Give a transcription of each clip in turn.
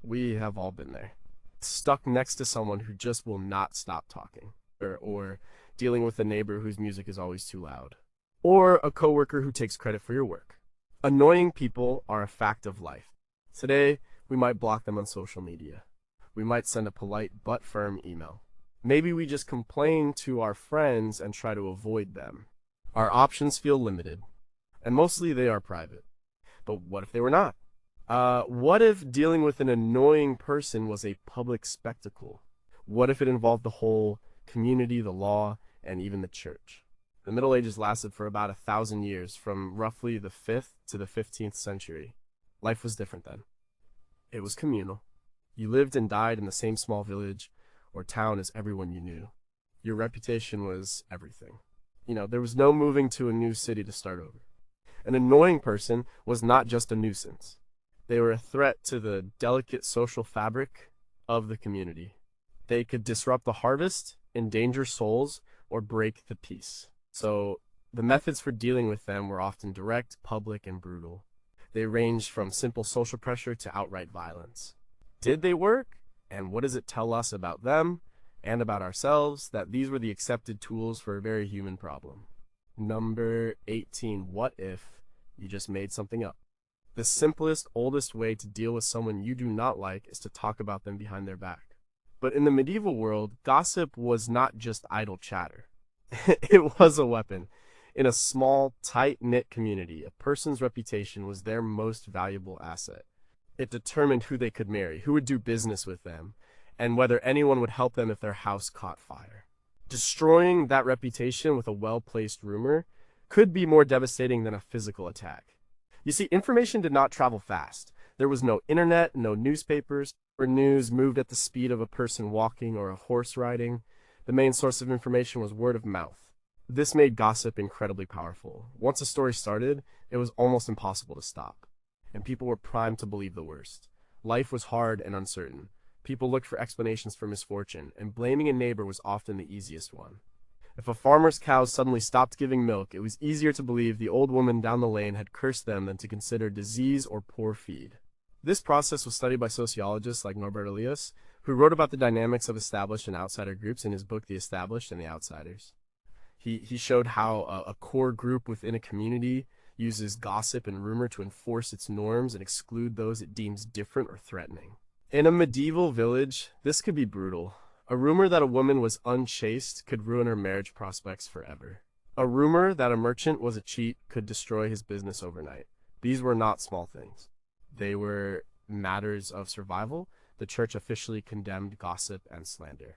We have all been there. Stuck next to someone who just will not stop talking, or dealing with a neighbor whose music is always too loud, or a coworker who takes credit for your work. Annoying people are a fact of life. Today, we might block them on social media. We might send a polite but firm email. Maybe we just complain to our friends and try to avoid them. Our options feel limited, and mostly they are private. But what if they were not? What if dealing with an annoying person was a public spectacle? What if it involved the whole community, the law, and even the church? The Middle Ages lasted for about 1,000 years, from roughly the 5th to the 15th century. Life was different then. It was communal. You lived and died in the same small village or town as everyone you knew. Your reputation was everything. There was no moving to a new city to start over. An annoying person was not just a nuisance. They were a threat to the delicate social fabric of the community. They could disrupt the harvest, endanger souls, or break the peace. So the methods for dealing with them were often direct, public, and brutal. They ranged from simple social pressure to outright violence. Did they work? And what does it tell us about them and about ourselves that these were the accepted tools for a very human problem? Number 18. What if you just made something up? The simplest, oldest way to deal with someone you do not like is to talk about them behind their back. But in the medieval world, gossip was not just idle chatter. It was a weapon. In a small, tight-knit community, a person's reputation was their most valuable asset. It determined who they could marry, who would do business with them, and whether anyone would help them if their house caught fire. Destroying that reputation with a well-placed rumor could be more devastating than a physical attack. You see, information did not travel fast. There was no internet, no newspapers, or news moved at the speed of a person walking or a horse riding. The main source of information was word of mouth. This made gossip incredibly powerful. Once a story started, it was almost impossible to stop, and people were primed to believe the worst. Life was hard and uncertain. People looked for explanations for misfortune, and blaming a neighbor was often the easiest one. If a farmer's cows suddenly stopped giving milk, it was easier to believe the old woman down the lane had cursed them than to consider disease or poor feed. This process was studied by sociologists like Norbert Elias, who wrote about the dynamics of established and outsider groups in his book The Established and the Outsiders. He showed how a core group within a community uses gossip and rumor to enforce its norms and exclude those it deems different or threatening. In a medieval village, this could be brutal. A rumor that a woman was unchaste could ruin her marriage prospects forever. A rumor that a merchant was a cheat could destroy his business overnight. These were not small things. They were matters of survival. The church officially condemned gossip and slander.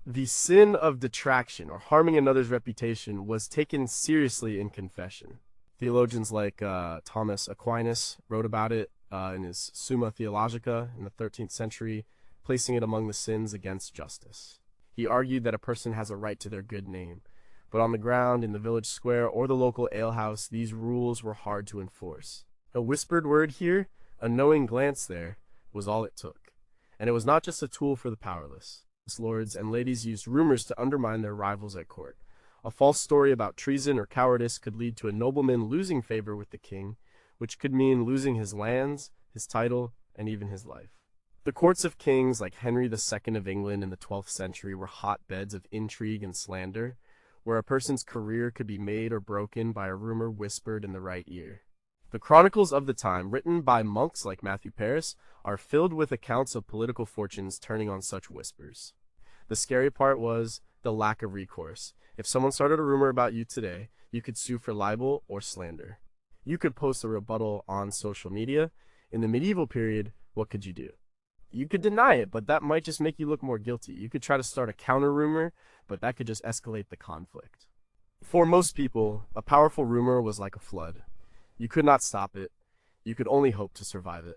The sin of detraction, or harming another's reputation, was taken seriously in confession. Theologians like Thomas Aquinas wrote about it in his Summa Theologica in the 13th century, placing it among the sins against justice. He argued that a person has a right to their good name, but on the ground, in the village square, or the local alehouse, these rules were hard to enforce. A whispered word here, a knowing glance there, was all it took. And it was not just a tool for the powerless. Lords and ladies used rumors to undermine their rivals at court. A false story about treason or cowardice could lead to a nobleman losing favor with the king, which could mean losing his lands, his title, and even his life. The courts of kings like Henry II of England in the 12th century were hotbeds of intrigue and slander, where a person's career could be made or broken by a rumor whispered in the right ear. The chronicles of the time, written by monks like Matthew Paris, are filled with accounts of political fortunes turning on such whispers. The scary part was the lack of recourse. If someone started a rumor about you today, you could sue for libel or slander. You could post a rebuttal on social media. In the medieval period, what could you do? You could deny it, but that might just make you look more guilty. You could try to start a counter rumor, but that could just escalate the conflict. For most people, a powerful rumor was like a flood. You could not stop it. You could only hope to survive it.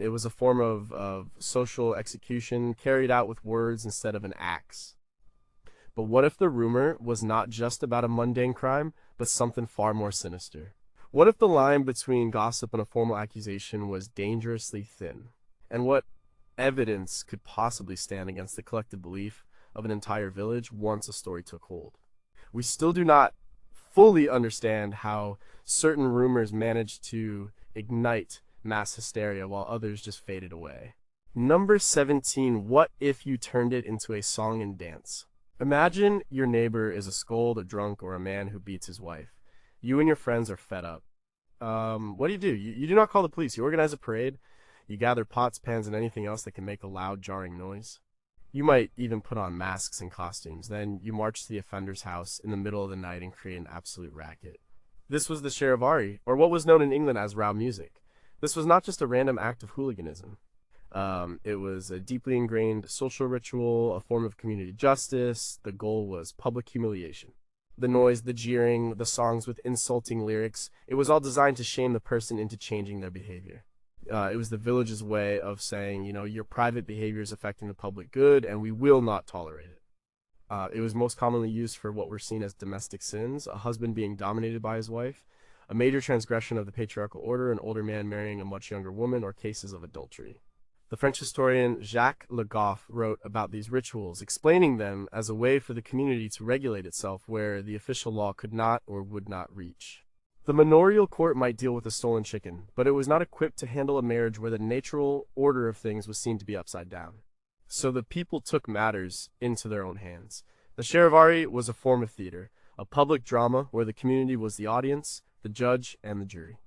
It was a form of social execution carried out with words instead of an axe. But what if the rumor was not just about a mundane crime, but something far more sinister? What if the line between gossip and a formal accusation was dangerously thin? And what evidence could possibly stand against the collective belief of an entire village once a story took hold? We still do not fully understand how certain rumors managed to ignite mass hysteria, while others just faded away. Number 17, what if you turned it into a song and dance? Imagine your neighbor is a scold, a drunk, or a man who beats his wife. You and your friends are fed up. What do? You do not call the police. You organize a parade. You gather pots, pans, and anything else that can make a loud, jarring noise. You might even put on masks and costumes. Then you march to the offender's house in the middle of the night and create an absolute racket. This was the charivari, or what was known in England as row music. This was not just a random act of hooliganism. It was a deeply ingrained social ritual, a form of community justice. The goal was public humiliation. The noise, the jeering, the songs with insulting lyrics, it was all designed to shame the person into changing their behavior. It was the village's way of saying, your private behavior is affecting the public good, and we will not tolerate it. It was most commonly used for what were seen as domestic sins, a husband being dominated by his wife, a major transgression of the patriarchal order, an older man marrying a much younger woman, or cases of adultery. The French historian Jacques Le Goff wrote about these rituals, explaining them as a way for the community to regulate itself where the official law could not or would not reach. The manorial court might deal with a stolen chicken, but it was not equipped to handle a marriage where the natural order of things was seen to be upside down. So the people took matters into their own hands. The charivari was a form of theater, a public drama where the community was the audience, the judge, and the jury.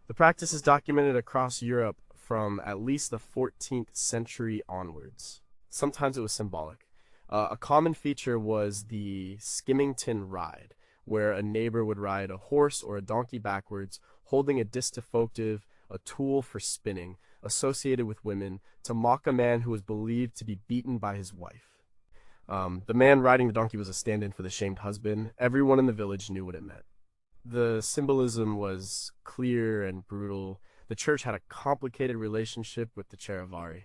The practice is documented across Europe from at least the 14th century onwards. Sometimes it was symbolic. A common feature was the skimmington ride, where a neighbor would ride a horse or a donkey backwards, holding a distifocative, a tool for spinning, associated with women, to mock a man who was believed to be beaten by his wife. The man riding the donkey was a stand-in for the shamed husband. Everyone in the village knew what it meant. The symbolism was clear and brutal. The church had a complicated relationship with the charivari.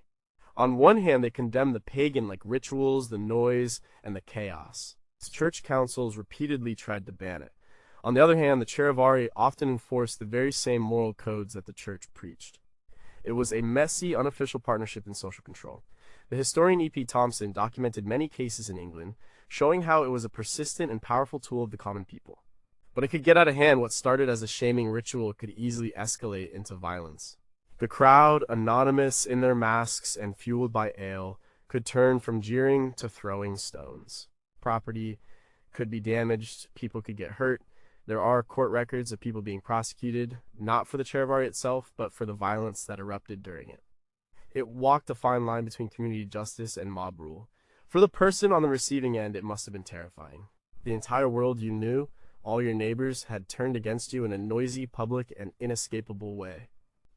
On one hand, they condemned the pagan-like rituals, the noise, and the chaos. Church councils repeatedly tried to ban it. On the other hand, the charivari often enforced the very same moral codes that the church preached. It was a messy, unofficial partnership in social control. The historian E.P. Thompson documented many cases in England, showing how it was a persistent and powerful tool of the common people. But it could get out of hand. What started as a shaming ritual could easily escalate into violence. The crowd, anonymous in their masks and fueled by ale, could turn from jeering to throwing stones. Property could be damaged, people could get hurt. There are court records of people being prosecuted, not for the charivari itself, but for the violence that erupted during it. It walked a fine line between community justice and mob rule. For the person on the receiving end, it must have been terrifying. The entire world you knew, all your neighbors, had turned against you in a noisy, public, and inescapable way.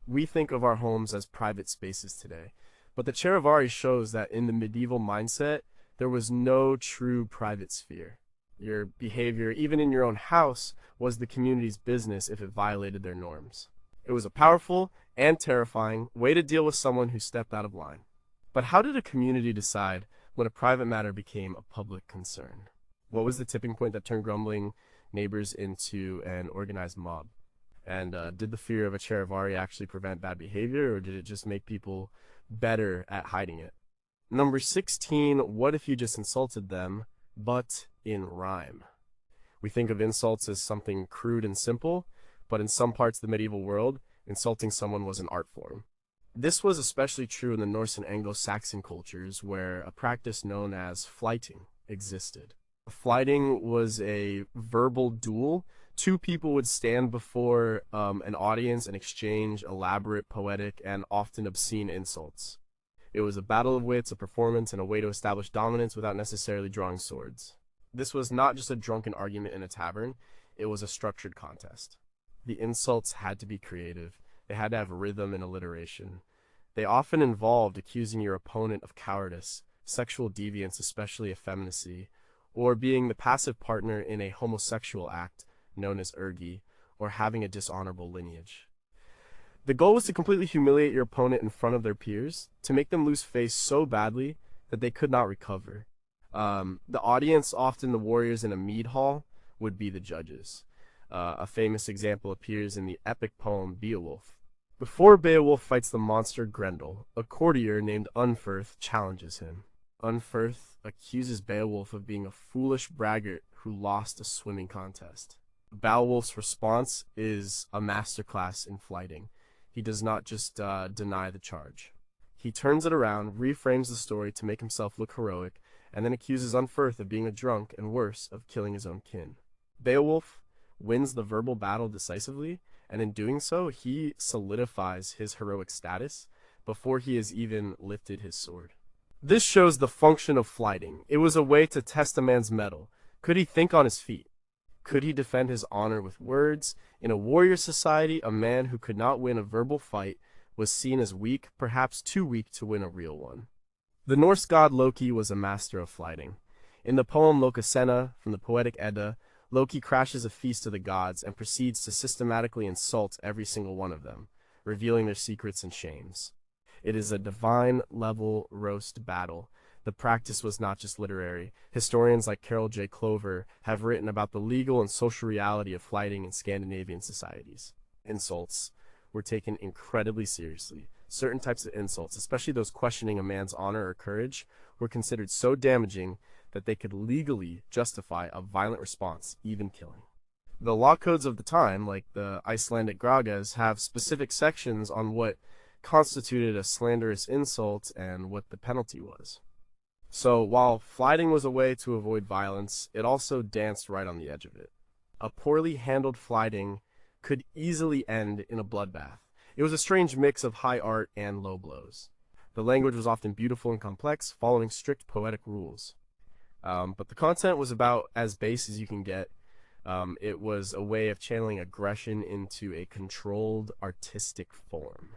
We think of our homes as private spaces today, but the charivari shows that in the medieval mindset, there was no true private sphere. Your behavior, even in your own house, was the community's business if it violated their norms. It was a powerful and terrifying way to deal with someone who stepped out of line. But how did a community decide when a private matter became a public concern? What was the tipping point that turned grumbling neighbors into an organized mob? And did the fear of a charivari actually prevent bad behavior, or did it just make people better at hiding it? Number 16, what if you just insulted them, but in rhyme? We think of insults as something crude and simple, but in some parts of the medieval world, insulting someone was an art form. This was especially true in the Norse and Anglo-Saxon cultures, where a practice known as flyting existed. Flyting was a verbal duel. Two people would stand before an audience and exchange elaborate, poetic, and often obscene insults. It was a battle of wits, a performance, and a way to establish dominance without necessarily drawing swords. This was not just a drunken argument in a tavern, it was a structured contest. The insults had to be creative. They had to have rhythm and alliteration. They often involved accusing your opponent of cowardice, sexual deviance, especially effeminacy, or being the passive partner in a homosexual act known as ergi, or having a dishonorable lineage. The goal was to completely humiliate your opponent in front of their peers, to make them lose face so badly that they could not recover. The audience, often the warriors in a mead hall, would be the judges. A famous example appears in the epic poem Beowulf. Before Beowulf fights the monster Grendel, a courtier named Unferth challenges him. Unferth accuses Beowulf of being a foolish braggart who lost a swimming contest. Beowulf's response is a masterclass in flyting. he does not just deny the charge. He turns it around, reframes the story to make himself look heroic, and then accuses Unferth of being a drunk and worse, of killing his own kin. Beowulf wins the verbal battle decisively, and in doing so, he solidifies his heroic status before he has even lifted his sword. This shows the function of flyting. It was a way to test a man's mettle. Could he think on his feet? Could he defend his honor with words? In a warrior society, a man who could not win a verbal fight was seen as weak, perhaps too weak to win a real one. The Norse god Loki was a master of flyting. In the poem Lokasenna from the Poetic Edda, Loki crashes a feast of the gods and proceeds to systematically insult every single one of them, revealing their secrets and shames. It is a divine-level roast battle. The practice was not just literary. Historians like Carol J. Clover have written about the legal and social reality of flyting in Scandinavian societies. Insults were taken incredibly seriously. Certain types of insults, especially those questioning a man's honor or courage, were considered so damaging that they could legally justify a violent response, even killing. The law codes of the time, like the Icelandic Gragas, have specific sections on what constituted a slanderous insult and what the penalty was. So while flyting was a way to avoid violence, it also danced right on the edge of it. A poorly handled flyting could easily end in a bloodbath. It was a strange mix of high art and low blows. The language was often beautiful and complex, following strict poetic rules. But the content was about as base as you can get. It was a way of channeling aggression into a controlled artistic form.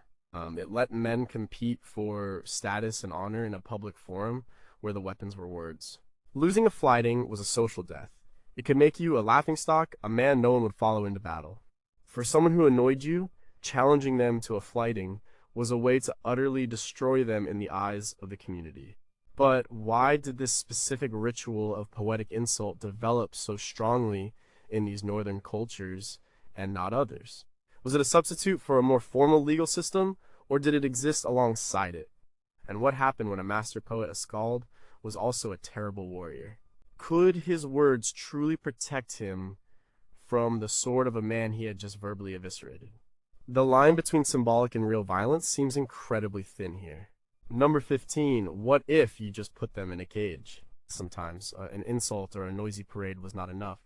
It let men compete for status and honor in a public forum where the weapons were words. Losing a flyting was a social death. It could make you a laughingstock, a man no one would follow into battle. For someone who annoyed you, challenging them to a flyting was a way to utterly destroy them in the eyes of the community. But why did this specific ritual of poetic insult develop so strongly in these northern cultures and not others? Was it a substitute for a more formal legal system, or did it exist alongside it? And what happened when a master poet, a skald, was also a terrible warrior? Could his words truly protect him from the sword of a man he had just verbally eviscerated? The line between symbolic and real violence seems incredibly thin here. Number 15, what if you just put them in a cage? Sometimes an insult or a noisy parade was not enough.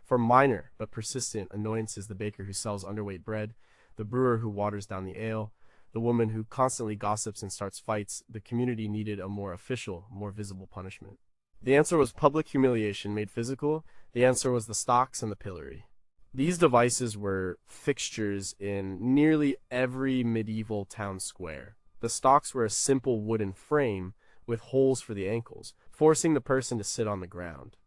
For minor but persistent annoyances, the baker who sells underweight bread, the brewer who waters down the ale, the woman who constantly gossips and starts fights, the community needed a more official, more visible punishment. The answer was public humiliation made physical. The answer was the stocks and the pillory. These devices were fixtures in nearly every medieval town square. The stocks were a simple wooden frame with holes for the ankles, forcing the person to sit on the ground.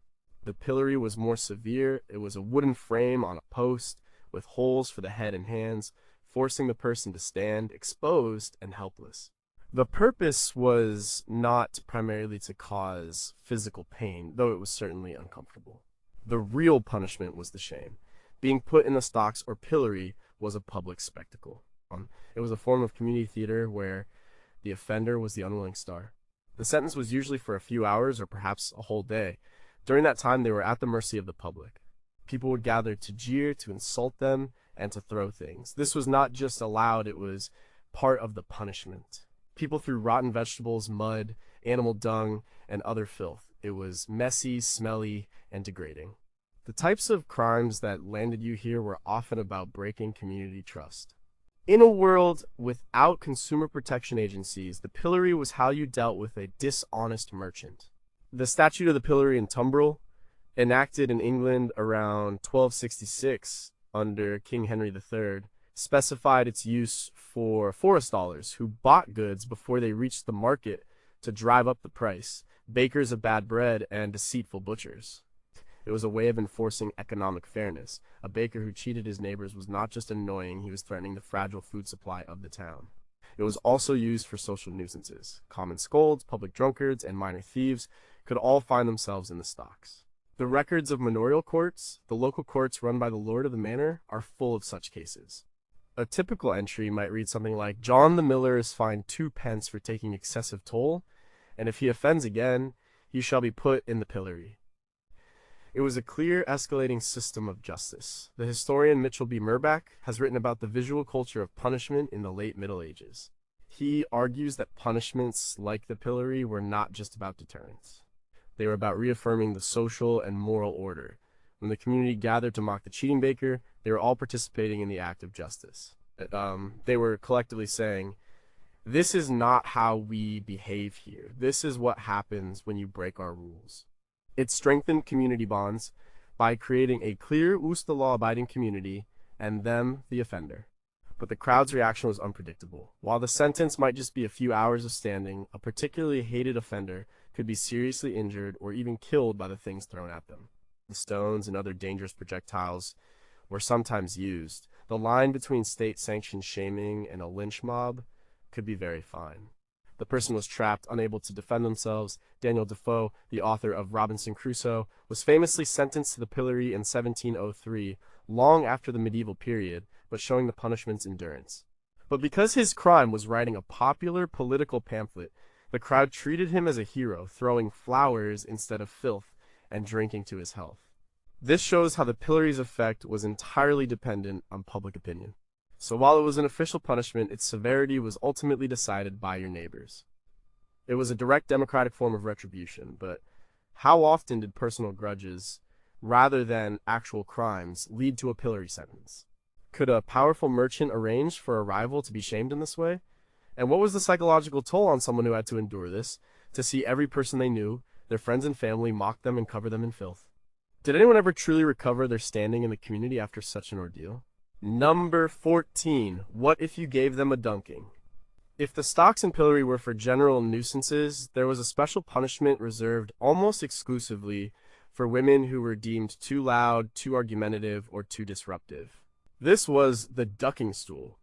The pillory was more severe. It was a wooden frame on a post with holes for the head and hands, forcing the person to stand exposed and helpless. The purpose was not primarily to cause physical pain, though it was certainly uncomfortable. The real punishment was the shame. Being put in the stocks or pillory was a public spectacle. It was a form of community theater where the offender was the unwilling star. The sentence was usually for a few hours or perhaps a whole day. During that time, they were at the mercy of the public. People would gather to jeer, to insult them, and to throw things. This was not just allowed, it was part of the punishment. People threw rotten vegetables, mud, animal dung, and other filth. It was messy, smelly, and degrading. The types of crimes that landed you here were often about breaking community trust. In a world without consumer protection agencies, the pillory was how you dealt with a dishonest merchant. The Statute of the Pillory in Tumbrel, enacted in England around 1266 under King Henry III, specified its use for forestallers who bought goods before they reached the market to drive up the price, bakers of bad bread, and deceitful butchers. It was a way of enforcing economic fairness. A baker who cheated his neighbors was not just annoying, he was threatening the fragile food supply of the town. It was also used for social nuisances. Common scolds, public drunkards, and minor thieves could all find themselves in the stocks. The records of manorial courts, the local courts run by the lord of the manor, are full of such cases. A typical entry might read something like, John the miller is fined 2 pence for taking excessive toll, and if he offends again, he shall be put in the pillory. It was a clear, escalating system of justice. The historian Mitchell B. Murback has written about the visual culture of punishment in the late Middle Ages. He argues that punishments like the pillory were not just about deterrence. They were about reaffirming the social and moral order. When the community gathered to mock the cheating baker, they were all participating in the act of justice. They were collectively saying, this is not how we behave here. This is what happens when you break our rules. It strengthened community bonds by creating a clear, law-abiding community and them, the offender. But the crowd's reaction was unpredictable. While the sentence might just be a few hours of standing, a particularly hated offender could be seriously injured or even killed by the things thrown at them. The stones and other dangerous projectiles were sometimes used. The line between state-sanctioned shaming and a lynch mob could be very fine. The person was trapped, unable to defend themselves. Daniel Defoe, the author of Robinson Crusoe, was famously sentenced to the pillory in 1703, long after the medieval period, but showing the punishment's endurance. But because his crime was writing a popular political pamphlet, the crowd treated him as a hero, throwing flowers instead of filth and drinking to his health. This shows how the pillory's effect was entirely dependent on public opinion. So while it was an official punishment, its severity was ultimately decided by your neighbors. It was a direct democratic form of retribution, but how often did personal grudges, rather than actual crimes, lead to a pillory sentence? Could a powerful merchant arrange for a rival to be shamed in this way? And what was the psychological toll on someone who had to endure this, to see every person they knew, their friends and family, mock them and cover them in filth? Did anyone ever truly recover their standing in the community after such an ordeal? Number 14. What if you gave them a dunking? If the stocks and pillory were for general nuisances, there was a special punishment reserved almost exclusively for women who were deemed too loud, too argumentative, or too disruptive. This was the ducking stool.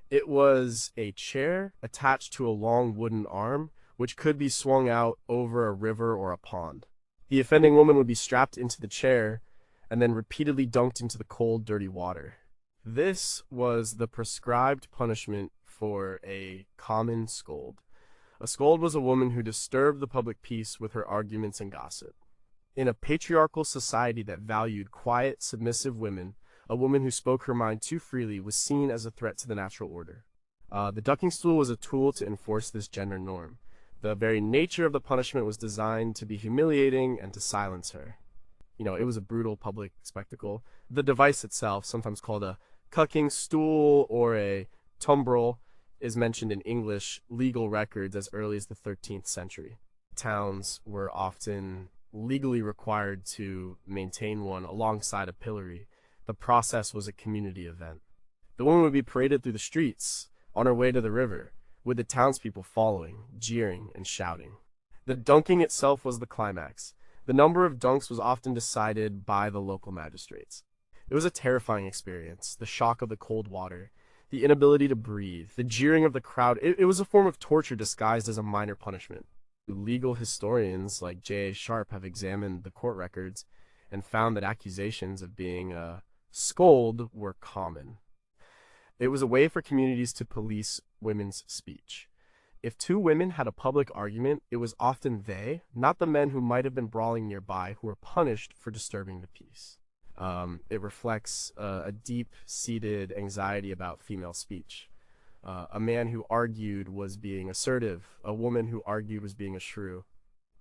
It was a chair attached to a long wooden arm, which could be swung out over a river or a pond. The offending woman would be strapped into the chair and then repeatedly dunked into the cold, dirty water. This was the prescribed punishment for a common scold. A scold was a woman who disturbed the public peace with her arguments and gossip. In a patriarchal society that valued quiet, submissive women, a woman who spoke her mind too freely was seen as a threat to the natural order. The ducking stool was a tool to enforce this gender norm. The very nature of the punishment was designed to be humiliating and to silence her. It was a brutal public spectacle. The device itself, sometimes called a cucking stool or a tumbrel, is mentioned in English legal records as early as the 13th century. Towns were often legally required to maintain one alongside a pillory. The process was a community event. The woman would be paraded through the streets on her way to the river, with the townspeople following, jeering, and shouting. The dunking itself was the climax. The number of dunks was often decided by the local magistrates. It was a terrifying experience, the shock of the cold water, the inability to breathe, the jeering of the crowd. It was a form of torture disguised as a minor punishment. Legal historians like J.A. Sharp have examined the court records and found that accusations of being a scold were common. It was a way for communities to police women's speech. If two women had a public argument, it was often they, not the men who might have been brawling nearby, who were punished for disturbing the peace. It reflects a deep-seated anxiety about female speech. A man who argued was being assertive. A woman who argued was being a shrew.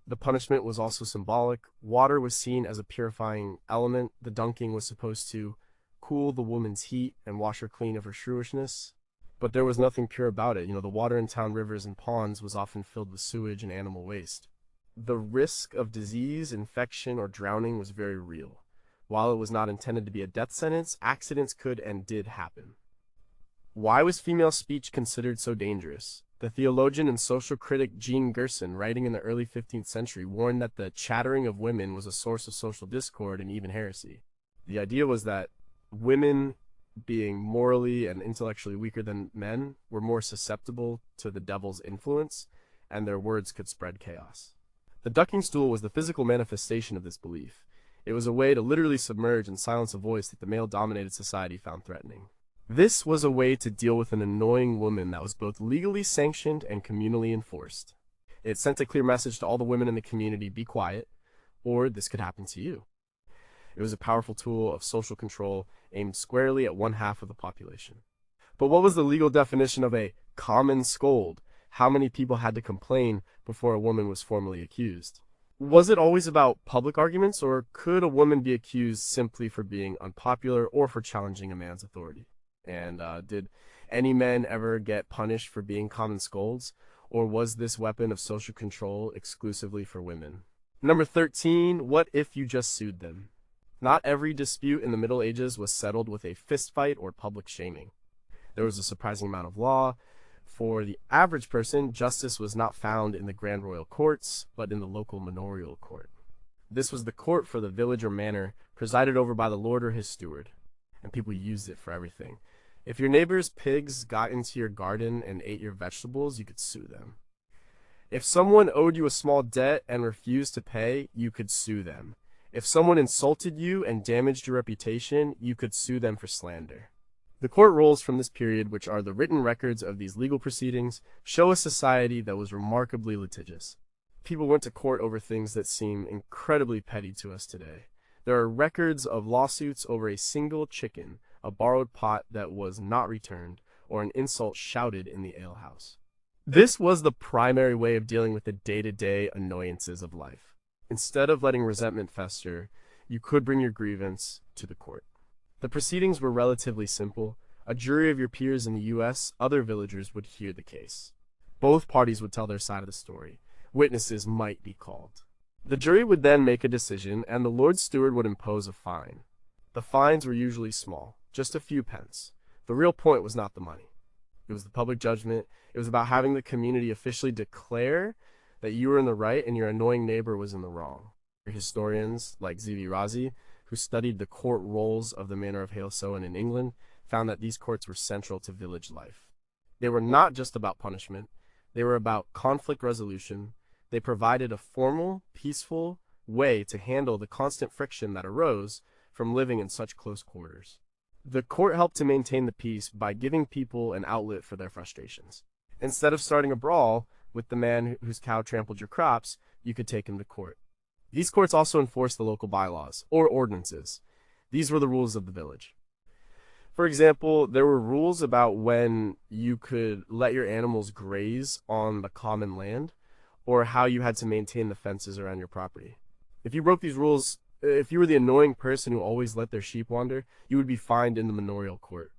The punishment was also symbolic. Water was seen as a purifying element. The dunking was supposed to cool the woman's heat and wash her clean of her shrewishness. But there was nothing pure about it. The water in town rivers and ponds was often filled with sewage and animal waste. The risk of disease, infection, or drowning was very real. While it was not intended to be a death sentence, accidents could and did happen. Why was female speech considered so dangerous? The theologian and social critic Jean Gerson, writing in the early 15th century, warned that the chattering of women was a source of social discord and even heresy. The idea was that women, being morally and intellectually weaker than men, were more susceptible to the devil's influence, and their words could spread chaos. The ducking stool was the physical manifestation of this belief. It was a way to literally submerge and silence a voice that the male-dominated society found threatening. This was a way to deal with an annoying woman that was both legally sanctioned and communally enforced. It sent a clear message to all the women in the community: be quiet, or this could happen to you. It was a powerful tool of social control aimed squarely at one half of the population. But what was the legal definition of a common scold? How many people had to complain before a woman was formally accused? Was it always about public arguments, or could a woman be accused simply for being unpopular or for challenging a man's authority? And did any men ever get punished for being common scolds, or was this weapon of social control exclusively for women? Number 13, what if you just sued them? Not every dispute in the Middle Ages was settled with a fistfight or public shaming. There was a surprising amount of law. For the average person, justice was not found in the grand royal courts, but in the local manorial court. This was the court for the village or manor, presided over by the lord or his steward, and people used it for everything. If your neighbor's pigs got into your garden and ate your vegetables, you could sue them. If someone owed you a small debt and refused to pay, you could sue them. If someone insulted you and damaged your reputation, you could sue them for slander. The court rolls from this period, which are the written records of these legal proceedings, show a society that was remarkably litigious. People went to court over things that seem incredibly petty to us today. There are records of lawsuits over a single chicken, a borrowed pot that was not returned, or an insult shouted in the alehouse. This was the primary way of dealing with the day-to-day annoyances of life. Instead of letting resentment fester, you could bring your grievance to the court. The proceedings were relatively simple. A jury of your peers in the U.S., other villagers would hear the case. Both parties would tell their side of the story. Witnesses might be called. The jury would then make a decision, and the Lord Steward would impose a fine. The fines were usually small, just a few pence. The real point was not the money. It was the public judgment. It was about having the community officially declare that you were in the right and your annoying neighbor was in the wrong. Historians like Z.V. Razi, who studied the court rolls of the Manor of Hailsowen in England, found that these courts were central to village life. They were not just about punishment. They were about conflict resolution. They provided a formal, peaceful way to handle the constant friction that arose from living in such close quarters. The court helped to maintain the peace by giving people an outlet for their frustrations. Instead of starting a brawl with the man whose cow trampled your crops, you could take him to court. These courts also enforced the local bylaws, or ordinances. These were the rules of the village. For example, there were rules about when you could let your animals graze on the common land, or how you had to maintain the fences around your property. If you broke these rules, if you were the annoying person who always let their sheep wander, you would be fined in the manorial court.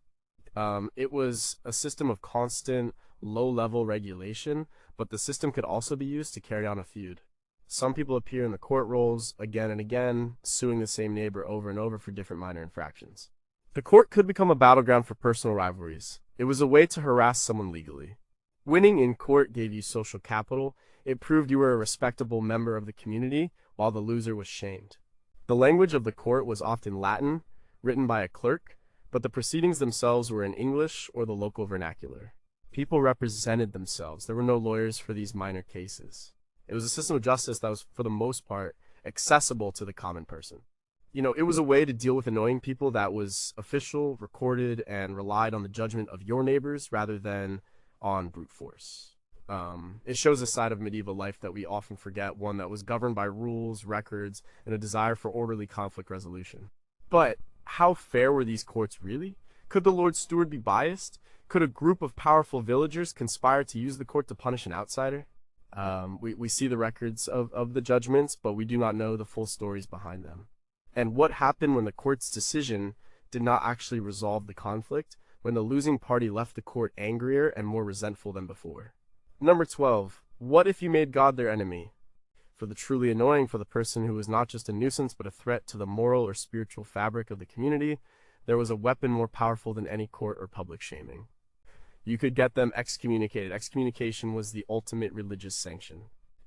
It was a system of constant, low-level regulation, but the system could also be used to carry on a feud. Some people appear in the court rolls again and again, suing the same neighbor over and over for different minor infractions. The court could become a battleground for personal rivalries. It was a way to harass someone legally. Winning in court gave you social capital. It proved you were a respectable member of the community, while the loser was shamed. The language of the court was often Latin, written by a clerk, but the proceedings themselves were in English or the local vernacular. People represented themselves. There were no lawyers for these minor cases. It was a system of justice that was, for the most part, accessible to the common person. It was a way to deal with annoying people that was official, recorded, and relied on the judgment of your neighbors rather than on brute force. It shows a side of medieval life that we often forget, one that was governed by rules, records, and a desire for orderly conflict resolution. But how fair were these courts really? Could the Lord Steward be biased? Could a group of powerful villagers conspire to use the court to punish an outsider? We see the records of the judgments, but we do not know the full stories behind them. And what happened when the court's decision did not actually resolve the conflict, when the losing party left the court angrier and more resentful than before? Number 12, what if you made God their enemy? For the truly annoying, for the person who was not just a nuisance but a threat to the moral or spiritual fabric of the community, there was a weapon more powerful than any court or public shaming. You could get them excommunicated. Excommunication was the ultimate religious sanction.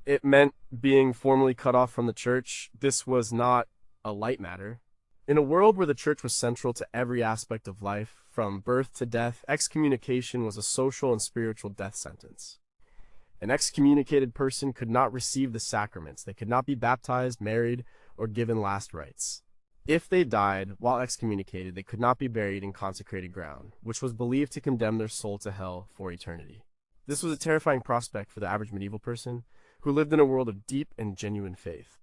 It meant being formally cut off from the church. This was not a light matter. In a world where the church was central to every aspect of life, from birth to death, excommunication was a social and spiritual death sentence. An excommunicated person could not receive the sacraments. They could not be baptized, married, or given last rites. If they died while excommunicated, they could not be buried in consecrated ground, which was believed to condemn their soul to hell for eternity. This was a terrifying prospect for the average medieval person who lived in a world of deep and genuine faith.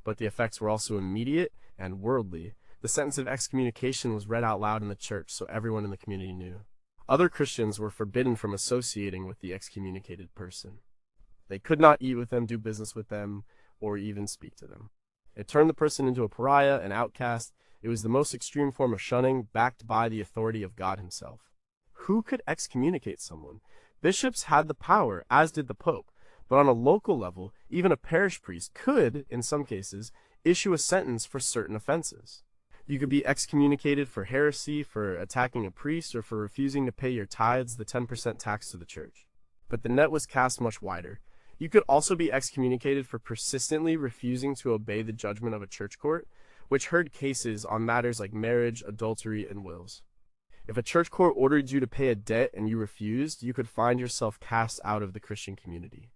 But the effects were also immediate and worldly, the sentence of excommunication was read out loud in the church so everyone in the community knew. Other Christians were forbidden from associating with the excommunicated person. They could not eat with them, do business with them, or even speak to them. It turned the person into a pariah, an outcast. It was the most extreme form of shunning, backed by the authority of God himself. Who could excommunicate someone? Bishops had the power, as did the Pope, but on a local level, even a parish priest could, in some cases, issue a sentence for certain offenses. You could be excommunicated for heresy, for attacking a priest, or for refusing to pay your tithes, the 10% tax to the church. But the net was cast much wider. You could also be excommunicated for persistently refusing to obey the judgment of a church court, which heard cases on matters like marriage, adultery, and wills. If a church court ordered you to pay a debt and you refused, you could find yourself cast out of the Christian community.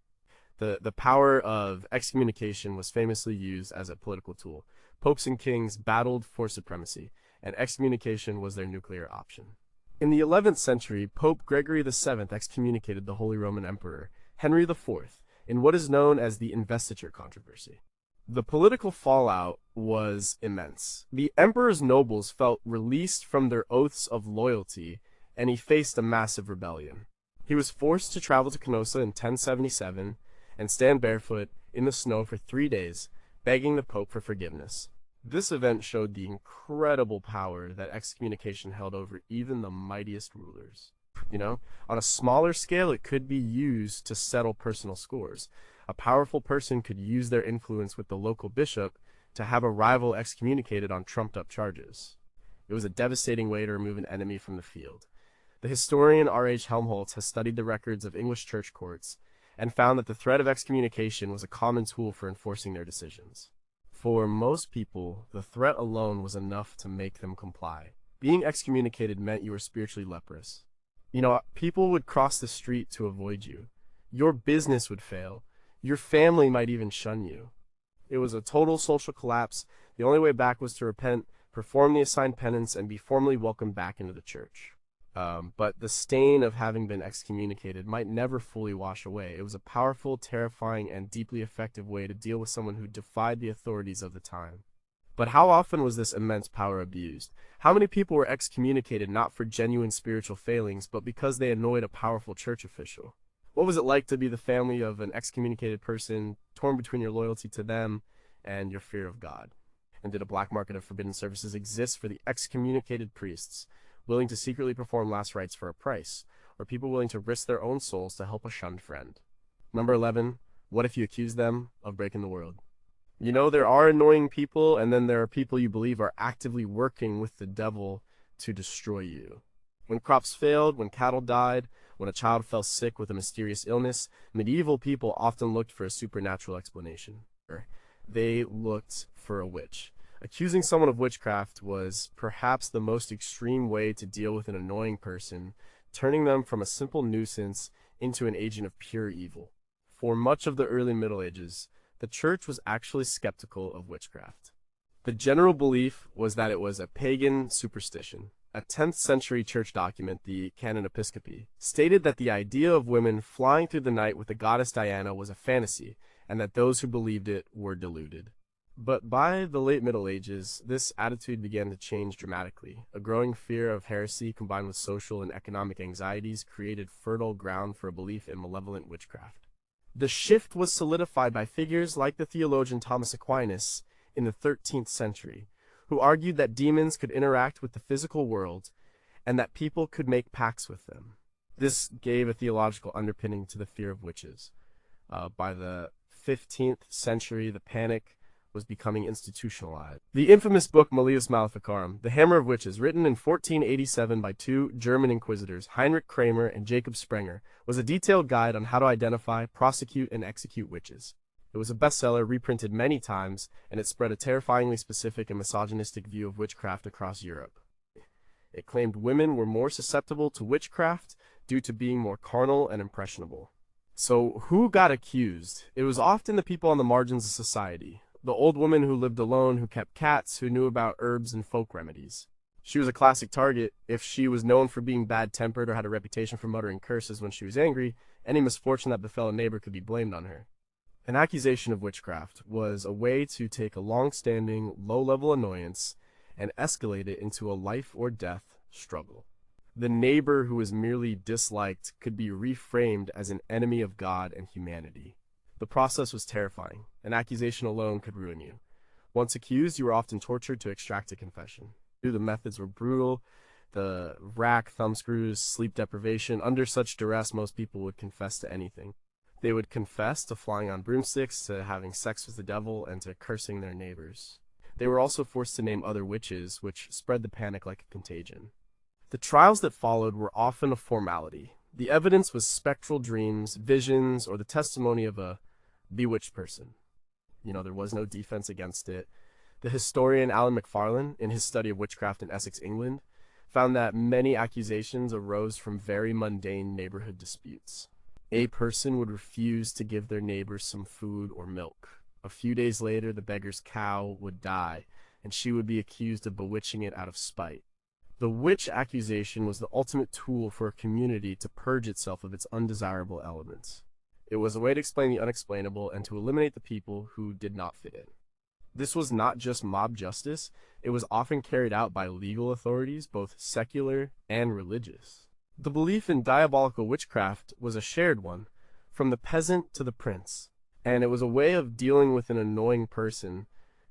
The power of excommunication was famously used as a political tool. Popes and kings battled for supremacy, and excommunication was their nuclear option. In the 11th century, Pope Gregory VII excommunicated the Holy Roman Emperor, Henry IV, in what is known as the investiture controversy. The political fallout was immense. The emperor's nobles felt released from their oaths of loyalty, and he faced a massive rebellion. He was forced to travel to Canossa in 1077 and stand barefoot in the snow for 3 days, begging the Pope for forgiveness. This event showed the incredible power that excommunication held over even the mightiest rulers. On a smaller scale, it could be used to settle personal scores. A powerful person could use their influence with the local bishop to have a rival excommunicated on trumped-up charges. It was a devastating way to remove an enemy from the field. The historian R.H. Helmholtz has studied the records of English church courts and found that the threat of excommunication was a common tool for enforcing their decisions. For most people, the threat alone was enough to make them comply. Being excommunicated meant you were spiritually leprous. People would cross the street to avoid you. Your business would fail. Your family might even shun you. It was a total social collapse. The only way back was to repent, perform the assigned penance, and be formally welcomed back into the church. But the stain of having been excommunicated might never fully wash away. It was a powerful, terrifying, and deeply effective way to deal with someone who defied the authorities of the time. But how often was this immense power abused? How many people were excommunicated not for genuine spiritual failings, but because they annoyed a powerful church official? What was it like to be the family of an excommunicated person, torn between your loyalty to them and your fear of God? And did a black market of forbidden services exist for the excommunicated priests, willing to secretly perform last rites for a price, or people willing to risk their own souls to help a shunned friend? Number 11, what if you accuse them of breaking the world? There are annoying people, and then there are people you believe are actively working with the devil to destroy you. When crops failed, when cattle died, when a child fell sick with a mysterious illness, medieval people often looked for a supernatural explanation. They looked for a witch. Accusing someone of witchcraft was perhaps the most extreme way to deal with an annoying person, turning them from a simple nuisance into an agent of pure evil. For much of the early Middle Ages, the church was actually skeptical of witchcraft. The general belief was that it was a pagan superstition. A 10th century church document, the Canon Episcopi, stated that the idea of women flying through the night with the goddess Diana was a fantasy, and that those who believed it were deluded. But by the late Middle Ages, this attitude began to change dramatically. A growing fear of heresy combined with social and economic anxieties created fertile ground for a belief in malevolent witchcraft. The shift was solidified by figures like the theologian Thomas Aquinas in the 13th century, who argued that demons could interact with the physical world and that people could make pacts with them. This gave a theological underpinning to the fear of witches. By the 15th century, the panic was becoming institutionalized. The infamous book Malleus Maleficarum, The Hammer of Witches, written in 1487 by two German inquisitors, Heinrich Kramer and Jacob Sprenger, was a detailed guide on how to identify, prosecute, and execute witches. It was a bestseller, reprinted many times, and it spread a terrifyingly specific and misogynistic view of witchcraft across Europe. It claimed women were more susceptible to witchcraft due to being more carnal and impressionable. So who got accused? It was often the people on the margins of society. The old woman who lived alone, who kept cats, who knew about herbs and folk remedies. She was a classic target. If she was known for being bad-tempered or had a reputation for muttering curses when she was angry, any misfortune that befell a neighbor could be blamed on her. An accusation of witchcraft was a way to take a long-standing, low-level annoyance and escalate it into a life-or-death struggle. The neighbor who was merely disliked could be reframed as an enemy of God and humanity. The process was terrifying. An accusation alone could ruin you. Once accused, you were often tortured to extract a confession. The methods were brutal. The rack, thumbscrews, sleep deprivation. Under such duress, most people would confess to anything. They would confess to flying on broomsticks, to having sex with the devil, and to cursing their neighbors. They were also forced to name other witches, which spread the panic like a contagion. The trials that followed were often a formality. The evidence was spectral dreams, visions, or the testimony of a bewitched person. There was no defense against it. The historian Alan McFarlane, in his study of witchcraft in Essex, England, found that many accusations arose from very mundane neighborhood disputes. A person would refuse to give their neighbors some food or milk. A few days later, the beggar's cow would die, and she would be accused of bewitching it out of spite. The witch accusation was the ultimate tool for a community to purge itself of its undesirable elements. It was a way to explain the unexplainable and to eliminate the people who did not fit in. This was not just mob justice, it was often carried out by legal authorities, both secular and religious. The belief in diabolical witchcraft was a shared one, from the peasant to the prince, and it was a way of dealing with an annoying person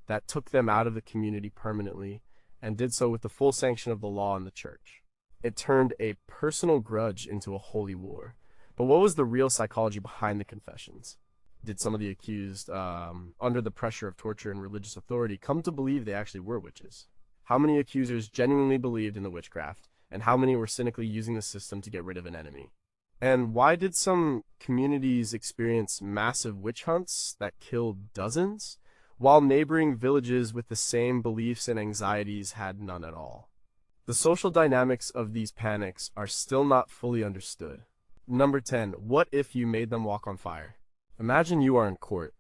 that took them out of the community permanently, and did so with the full sanction of the law and the church. It turned a personal grudge into a holy war. But what was the real psychology behind the confessions? Did some of the accused, under the pressure of torture and religious authority, come to believe they actually were witches? How many accusers genuinely believed in the witchcraft, and how many were cynically using the system to get rid of an enemy? And why did some communities experience massive witch hunts that killed dozens, while neighboring villages with the same beliefs and anxieties had none at all? The social dynamics of these panics are still not fully understood. Number 10. What if you made them walk on fire? Imagine you are in court.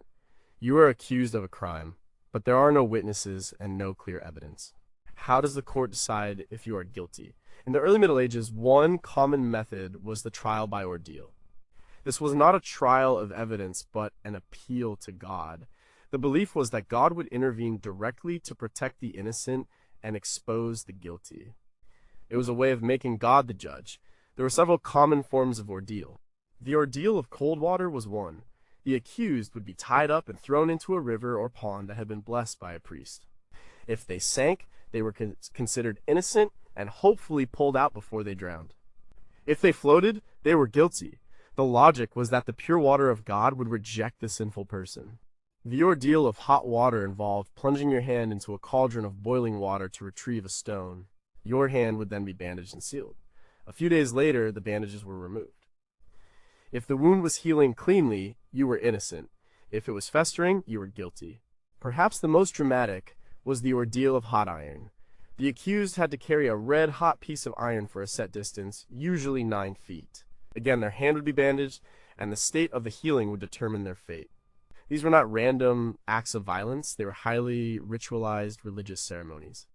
You are accused of a crime, but there are no witnesses and no clear evidence. How does the court decide if you are guilty? In the early Middle Ages, one common method was the trial by ordeal. This was not a trial of evidence, but an appeal to God. The belief was that God would intervene directly to protect the innocent and expose the guilty. It was a way of making God the judge. There were several common forms of ordeal. The ordeal of cold water was one. The accused would be tied up and thrown into a river or pond that had been blessed by a priest. If they sank, they were considered innocent and hopefully pulled out before they drowned. If they floated, they were guilty. The logic was that the pure water of God would reject the sinful person. The ordeal of hot water involved plunging your hand into a cauldron of boiling water to retrieve a stone. Your hand would then be bandaged and sealed. A few days later, the bandages were removed. If the wound was healing cleanly, you were innocent. If it was festering, you were guilty. Perhaps the most dramatic was the ordeal of hot iron. The accused had to carry a red-hot piece of iron for a set distance, usually 9 feet. Again, their hand would be bandaged, and the state of the healing would determine their fate. These were not random acts of violence, they were highly ritualized religious ceremonies.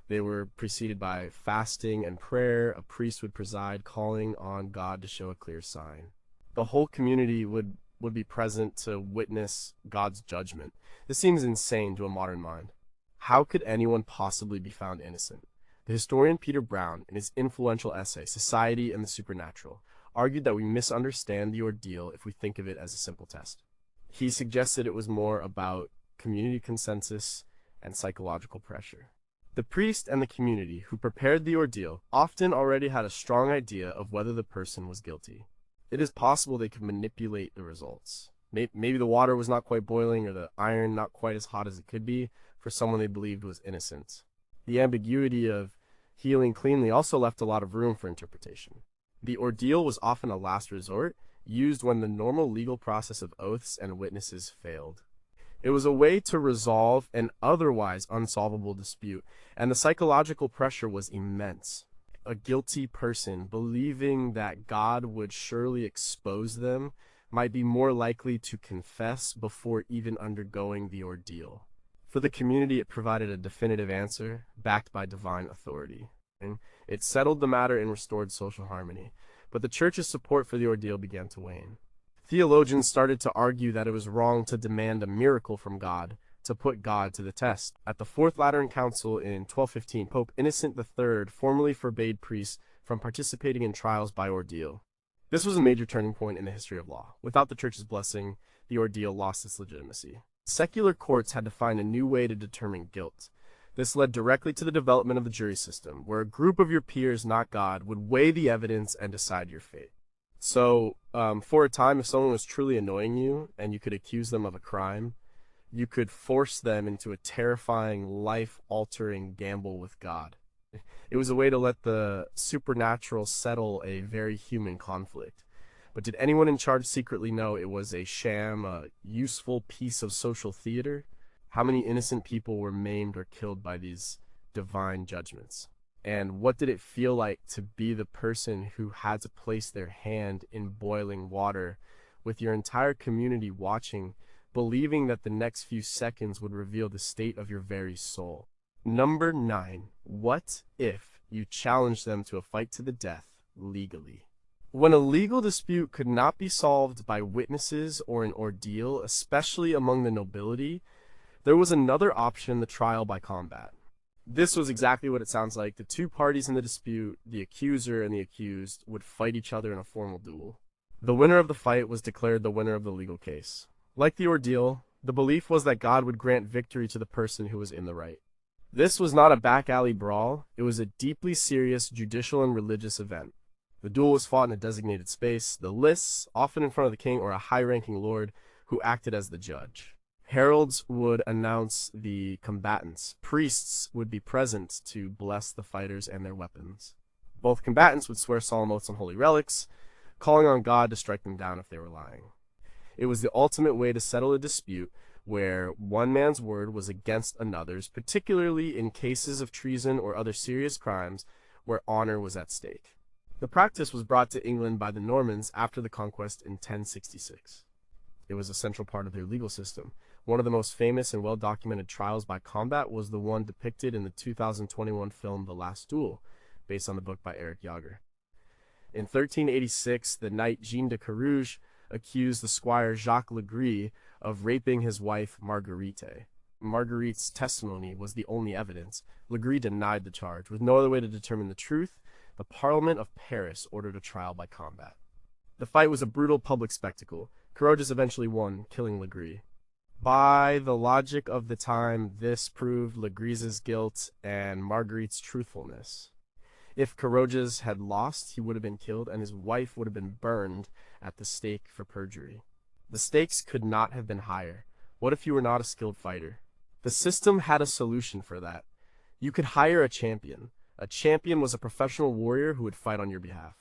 They were preceded by fasting and prayer. A priest would preside, calling on God to show a clear sign. The whole community would be present to witness God's judgment. This seems insane to a modern mind. How could anyone possibly be found innocent? The historian Peter Brown, in his influential essay, Society and the Supernatural, argued that we misunderstand the ordeal if we think of it as a simple test. He suggested it was more about community consensus and psychological pressure. The priest and the community who prepared the ordeal often already had a strong idea of whether the person was guilty. It is possible they could manipulate the results. Maybe the water was not quite boiling or the iron not quite as hot as it could be for someone they believed was innocent. The ambiguity of healing cleanly also left a lot of room for interpretation. The ordeal was often a last resort, used when the normal legal process of oaths and witnesses failed. It was a way to resolve an otherwise unsolvable dispute, and the psychological pressure was immense. A guilty person, believing that God would surely expose them, might be more likely to confess before even undergoing the ordeal. For the community, it provided a definitive answer, backed by divine authority. It settled the matter and restored social harmony. But the church's support for the ordeal began to wane. Theologians started to argue that it was wrong to demand a miracle from God, to put God to the test. At the Fourth Lateran Council in 1215, Pope Innocent III formally forbade priests from participating in trials by ordeal. This was a major turning point in the history of law. Without the Church's blessing, the ordeal lost its legitimacy. Secular courts had to find a new way to determine guilt. This led directly to the development of the jury system, where a group of your peers, not God, would weigh the evidence and decide your fate. So, for a time, if someone was truly annoying you and you could accuse them of a crime, you could force them into a terrifying, life-altering gamble with God. It was a way to let the supernatural settle a very human conflict. But did anyone in charge secretly know it was a sham, a useful piece of social theater? How many innocent people were maimed or killed by these divine judgments? And what did it feel like to be the person who had to place their hand in boiling water, with your entire community watching, believing that the next few seconds would reveal the state of your very soul? Number 9. What if you challenged them to a fight to the death legally? When a legal dispute could not be solved by witnesses or an ordeal, especially among the nobility, there was another option, the trial by combat. This was exactly what it sounds like. The two parties in the dispute, the accuser and the accused, would fight each other in a formal duel. The winner of the fight was declared the winner of the legal case. Like the ordeal, the belief was that God would grant victory to the person who was in the right. This was not a back alley brawl, it was a deeply serious judicial and religious event. The duel was fought in a designated space, the lists, often in front of the king or a high-ranking lord, who acted as the judge. Heralds would announce the combatants. Priests would be present to bless the fighters and their weapons. Both combatants would swear solemn oaths on holy relics, calling on God to strike them down if they were lying. It was the ultimate way to settle a dispute where one man's word was against another's, particularly in cases of treason or other serious crimes where honor was at stake. The practice was brought to England by the Normans after the conquest in 1066. It was a central part of their legal system. One of the most famous and well-documented trials by combat was the one depicted in the 2021 film The Last Duel, based on the book by Eric Jager. In 1386, the knight Jean de Carouge accused the squire Jacques Legris of raping his wife Marguerite. Marguerite's testimony was the only evidence. Legris denied the charge. With no other way to determine the truth, the Parliament of Paris ordered a trial by combat. The fight was a brutal public spectacle. Carouge eventually won, killing Legris. By the logic of the time, this proved Legris's guilt and Marguerite's truthfulness. If Carouge had lost, he would have been killed, and his wife would have been burned at the stake for perjury. The stakes could not have been higher. What if you were not a skilled fighter? The system had a solution for that. You could hire a champion. A champion was a professional warrior who would fight on your behalf.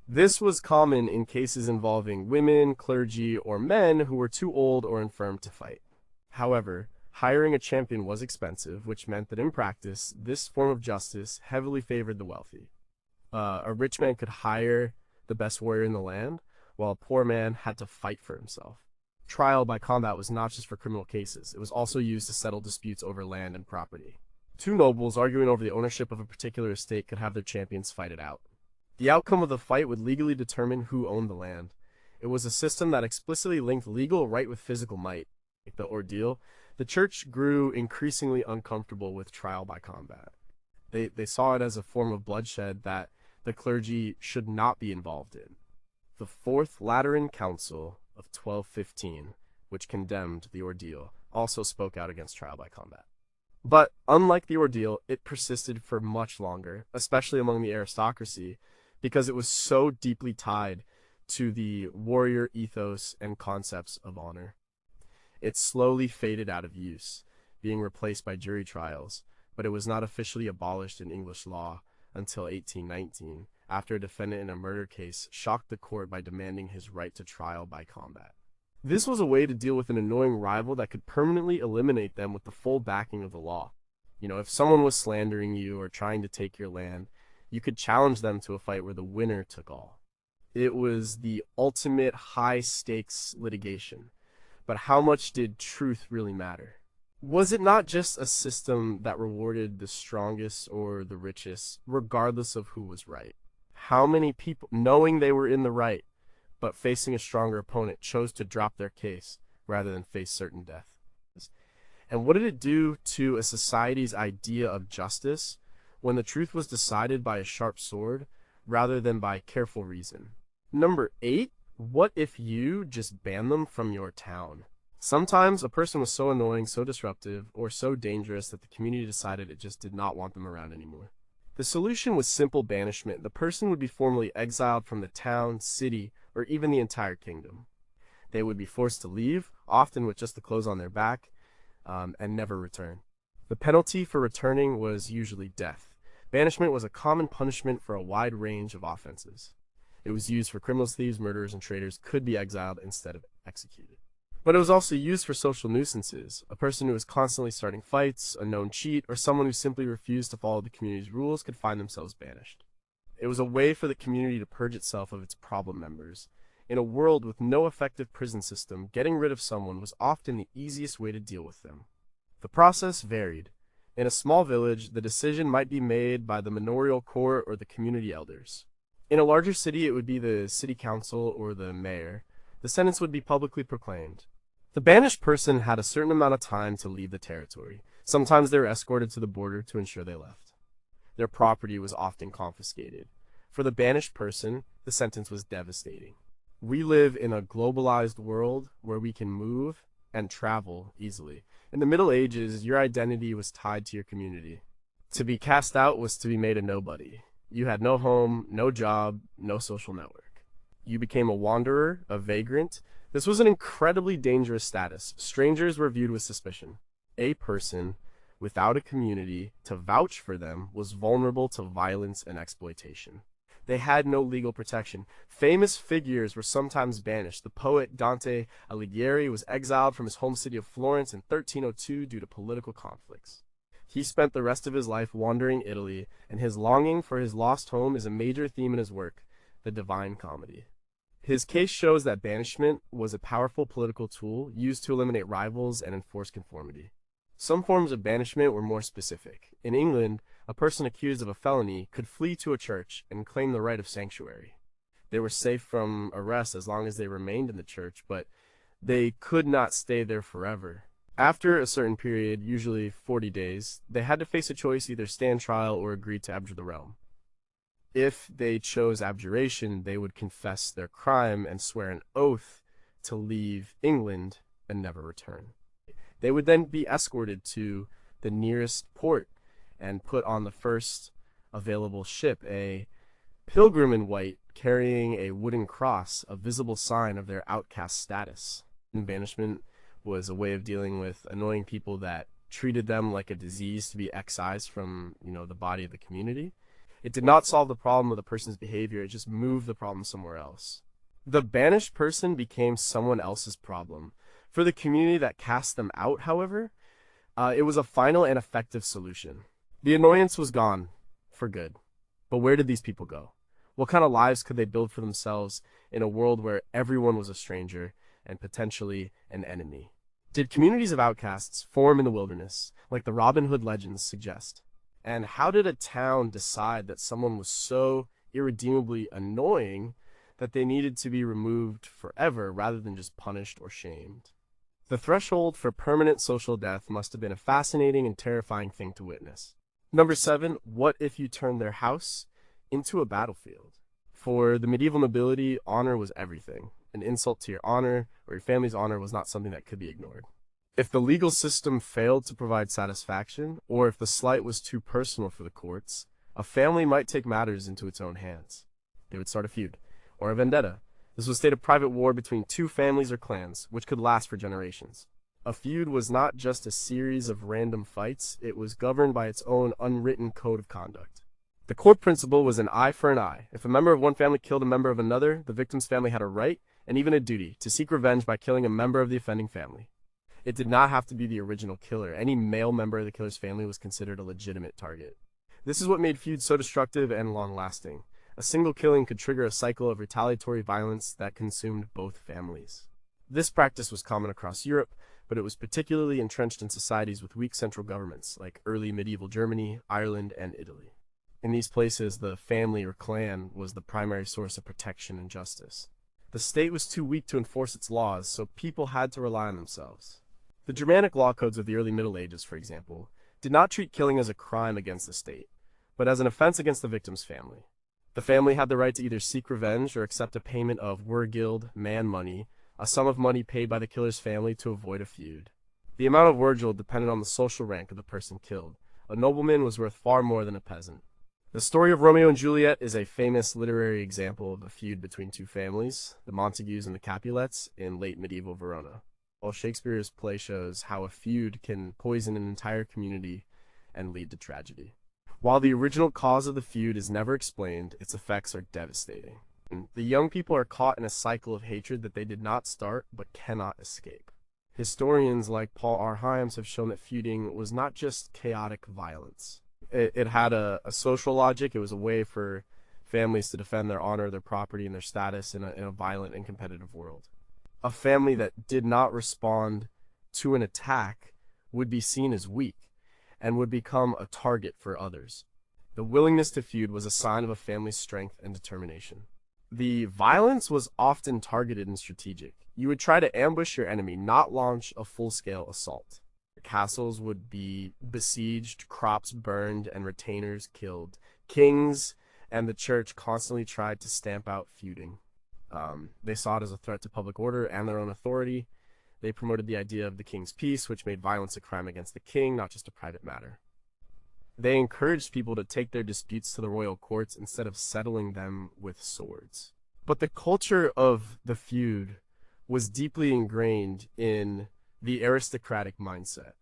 This was common in cases involving women, clergy, or men who were too old or infirm to fight. However, hiring a champion was expensive, which meant that in practice, this form of justice heavily favored the wealthy. A rich man could hire the best warrior in the land, while a poor man had to fight for himself. Trial by combat was not just for criminal cases, it was also used to settle disputes over land and property. Two nobles arguing over the ownership of a particular estate could have their champions fight it out. The outcome of the fight would legally determine who owned the land. It was a system that explicitly linked legal right with physical might. Like the ordeal, the church grew increasingly uncomfortable with trial by combat. They saw it as a form of bloodshed that the clergy should not be involved in. The Fourth Lateran Council of 1215, which condemned the ordeal, also spoke out against trial by combat. But unlike the ordeal, it persisted for much longer, especially among the aristocracy, because it was so deeply tied to the warrior ethos and concepts of honor. It slowly faded out of use, being replaced by jury trials, but it was not officially abolished in English law until 1819, after a defendant in a murder case shocked the court by demanding his right to trial by combat. This was a way to deal with an annoying rival that could permanently eliminate them with the full backing of the law. If someone was slandering you or trying to take your land, you could challenge them to a fight where the winner took all. It was the ultimate high-stakes litigation. But how much did truth really matter? Was it not just a system that rewarded the strongest or the richest, regardless of who was right? How many people, knowing they were in the right, but facing a stronger opponent chose to drop their case rather than face certain death. And what did it do to a society's idea of justice when the truth was decided by a sharp sword rather than by careful reason? Number 8, what if you just ban them from your town? Sometimes a person was so annoying, so disruptive, or so dangerous that the community decided it just did not want them around anymore. The solution was simple banishment. The person would be formally exiled from the town, city, or even the entire kingdom. They would be forced to leave, often with just the clothes on their back, and never return. The penalty for returning was usually death. Banishment was a common punishment for a wide range of offenses. It was used for criminals, thieves, murderers, and traitors could be exiled instead of executed. But it was also used for social nuisances. A person who was constantly starting fights, a known cheat, or someone who simply refused to follow the community's rules could find themselves banished. It was a way for the community to purge itself of its problem members. In a world with no effective prison system, getting rid of someone was often the easiest way to deal with them. The process varied. In a small village, the decision might be made by the manorial court or the community elders. In a larger city, it would be the city council or the mayor. The sentence would be publicly proclaimed. The banished person had a certain amount of time to leave the territory. Sometimes they were escorted to the border to ensure they left. Their property was often confiscated. For the banished person, the sentence was devastating. We live in a globalized world where we can move and travel easily. In the Middle Ages, your identity was tied to your community. To be cast out was to be made a nobody. You had no home, no job, no social network. You became a wanderer, a vagrant. This was an incredibly dangerous status. Strangers were viewed with suspicion. A person without a community to vouch for them was vulnerable to violence and exploitation. They had no legal protection. Famous figures were sometimes banished. The poet Dante Alighieri was exiled from his home city of Florence in 1302 due to political conflicts. He spent the rest of his life wandering Italy, and his longing for his lost home is a major theme in his work, The Divine Comedy. His case shows that banishment was a powerful political tool used to eliminate rivals and enforce conformity. Some forms of banishment were more specific. In England, a person accused of a felony could flee to a church and claim the right of sanctuary. They were safe from arrest as long as they remained in the church, but they could not stay there forever. After a certain period, usually 40 days, they had to face a choice: either stand trial or agree to abjure the realm. If they chose abjuration, they would confess their crime and swear an oath to leave England and never return. They would then be escorted to the nearest port and put on the first available ship, a pilgrim in white carrying a wooden cross, a visible sign of their outcast status. Banishment was a way of dealing with annoying people that treated them like a disease to be excised from, the body of the community. It did not solve the problem of the person's behavior, it just moved the problem somewhere else. The banished person became someone else's problem. For the community that cast them out, however, it was a final and effective solution. The annoyance was gone for good. But where did these people go? What kind of lives could they build for themselves in a world where everyone was a stranger and potentially an enemy? Did communities of outcasts form in the wilderness, like the Robin Hood legends suggest? And how did a town decide that someone was so irredeemably annoying that they needed to be removed forever rather than just punished or shamed? The threshold for permanent social death must have been a fascinating and terrifying thing to witness. Number 7, what if you turned their house into a battlefield? For the medieval nobility, honor was everything. An insult to your honor or your family's honor was not something that could be ignored. If the legal system failed to provide satisfaction, or if the slight was too personal for the courts, a family might take matters into its own hands. They would start a feud, or a vendetta. This was a state of private war between two families or clans, which could last for generations. A feud was not just a series of random fights, it was governed by its own unwritten code of conduct. The court principle was an eye for an eye. If a member of one family killed a member of another, the victim's family had a right, and even a duty, to seek revenge by killing a member of the offending family. It did not have to be the original killer. Any male member of the killer's family was considered a legitimate target. This is what made feuds so destructive and long-lasting. A single killing could trigger a cycle of retaliatory violence that consumed both families. This practice was common across Europe, but it was particularly entrenched in societies with weak central governments, like early medieval Germany, Ireland, and Italy. In these places, the family or clan was the primary source of protection and justice. The state was too weak to enforce its laws, so people had to rely on themselves. The Germanic law codes of the early Middle Ages, for example, did not treat killing as a crime against the state, but as an offense against the victim's family. The family had the right to either seek revenge or accept a payment of wergild, man money, a sum of money paid by the killer's family to avoid a feud. The amount of wergild depended on the social rank of the person killed. A nobleman was worth far more than a peasant. The story of Romeo and Juliet is a famous literary example of a feud between two families, the Montagues and the Capulets, in late medieval Verona. While Shakespeare's play shows how a feud can poison an entire community and lead to tragedy. While the original cause of the feud is never explained, its effects are devastating. The young people are caught in a cycle of hatred that they did not start but cannot escape. Historians like Paul R. Hyams have shown that feuding was not just chaotic violence. It had a social logic. It was a way for families to defend their honor, their property, and their status in a violent and competitive world. A family that did not respond to an attack would be seen as weak and would become a target for others. The willingness to feud was a sign of a family's strength and determination. The violence was often targeted and strategic. You would try to ambush your enemy, not launch a full-scale assault. Castles would be besieged, crops burned, and retainers killed. Kings and the church constantly tried to stamp out feuding. They saw it as a threat to public order and their own authority. They promoted the idea of the king's peace, which made violence a crime against the king, not just a private matter. They encouraged people to take their disputes to the royal courts instead of settling them with swords. But the culture of the feud was deeply ingrained in the aristocratic mindset.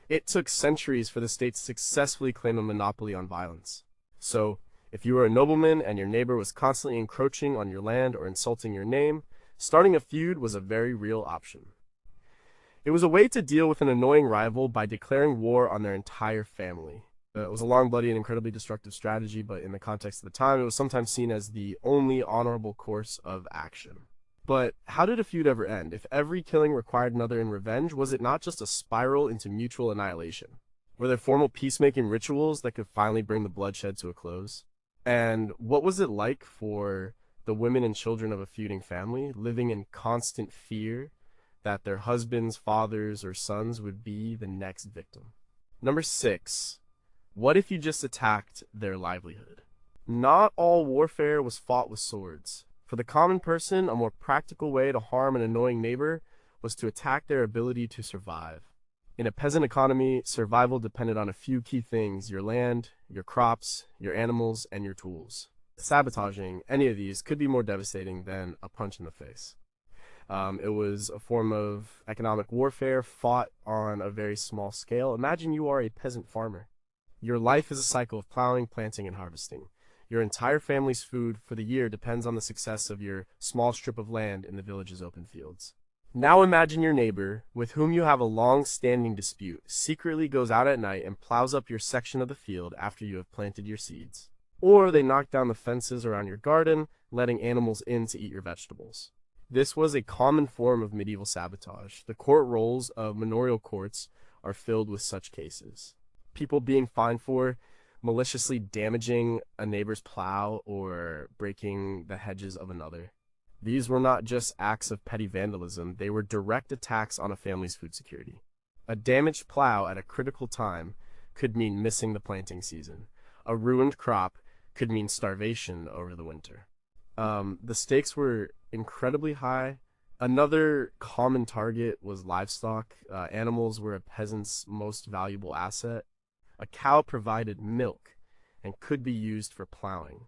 It took centuries for the state to successfully claim a monopoly on violence. So, if you were a nobleman and your neighbor was constantly encroaching on your land or insulting your name, starting a feud was a very real option. It was a way to deal with an annoying rival by declaring war on their entire family. It was a long, bloody, and incredibly destructive strategy, but in the context of the time, it was sometimes seen as the only honorable course of action. But how did a feud ever end? If every killing required another in revenge, was it not just a spiral into mutual annihilation? Were there formal peacemaking rituals that could finally bring the bloodshed to a close? And what was it like for the women and children of a feuding family, living in constant fear that their husbands, fathers, or sons would be the next victim? Number 6. What if you just attacked their livelihood? Not all warfare was fought with swords. For the common person, a more practical way to harm an annoying neighbor was to attack their ability to survive. In a peasant economy, survival depended on a few key things: your land, your crops, your animals, and your tools. Sabotaging any of these could be more devastating than a punch in the face. It was a form of economic warfare fought on a very small scale. Imagine you are a peasant farmer. Your life is a cycle of plowing, planting, and harvesting. Your entire family's food for the year depends on the success of your small strip of land in the village's open fields. Now imagine your neighbor, with whom you have a long-standing dispute, secretly goes out at night and plows up your section of the field after you have planted your seeds. Or they knock down the fences around your garden, letting animals in to eat your vegetables. This was a common form of medieval sabotage. The court rolls of manorial courts are filled with such cases. People being fined for maliciously damaging a neighbor's plow or breaking the hedges of another. These were not just acts of petty vandalism, they were direct attacks on a family's food security. A damaged plow at a critical time could mean missing the planting season. A ruined crop could mean starvation over the winter. The stakes were incredibly high. Another common target was livestock. Animals were a peasant's most valuable asset. A cow provided milk and could be used for plowing.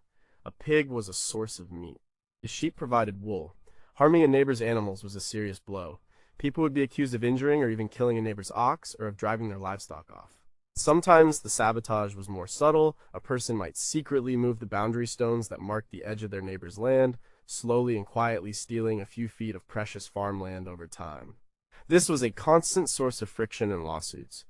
A pig was a source of meat. The sheep provided wool. Harming a neighbor's animals was a serious blow. People would be accused of injuring or even killing a neighbor's ox or of driving their livestock off. Sometimes the sabotage was more subtle. A person might secretly move the boundary stones that marked the edge of their neighbor's land, slowly and quietly stealing a few feet of precious farmland over time. This was a constant source of friction and lawsuits.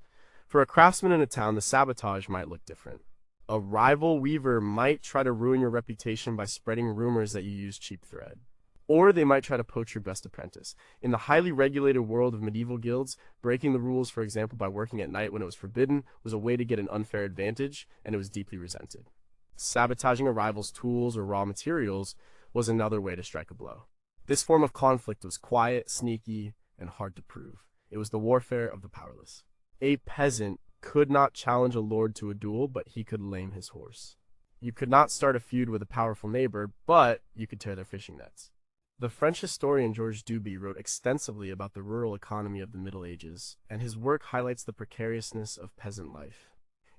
For a craftsman in a town, the sabotage might look different. A rival weaver might try to ruin your reputation by spreading rumors that you use cheap thread. Or they might try to poach your best apprentice. In the highly regulated world of medieval guilds, breaking the rules, for example, by working at night when it was forbidden, was a way to get an unfair advantage, and it was deeply resented. Sabotaging a rival's tools or raw materials was another way to strike a blow. This form of conflict was quiet, sneaky, and hard to prove. It was the warfare of the powerless. A peasant could not challenge a lord to a duel, but he could lame his horse. You could not start a feud with a powerful neighbor, but you could tear their fishing nets. The French historian Georges Duby wrote extensively about the rural economy of the Middle Ages, and his work highlights the precariousness of peasant life.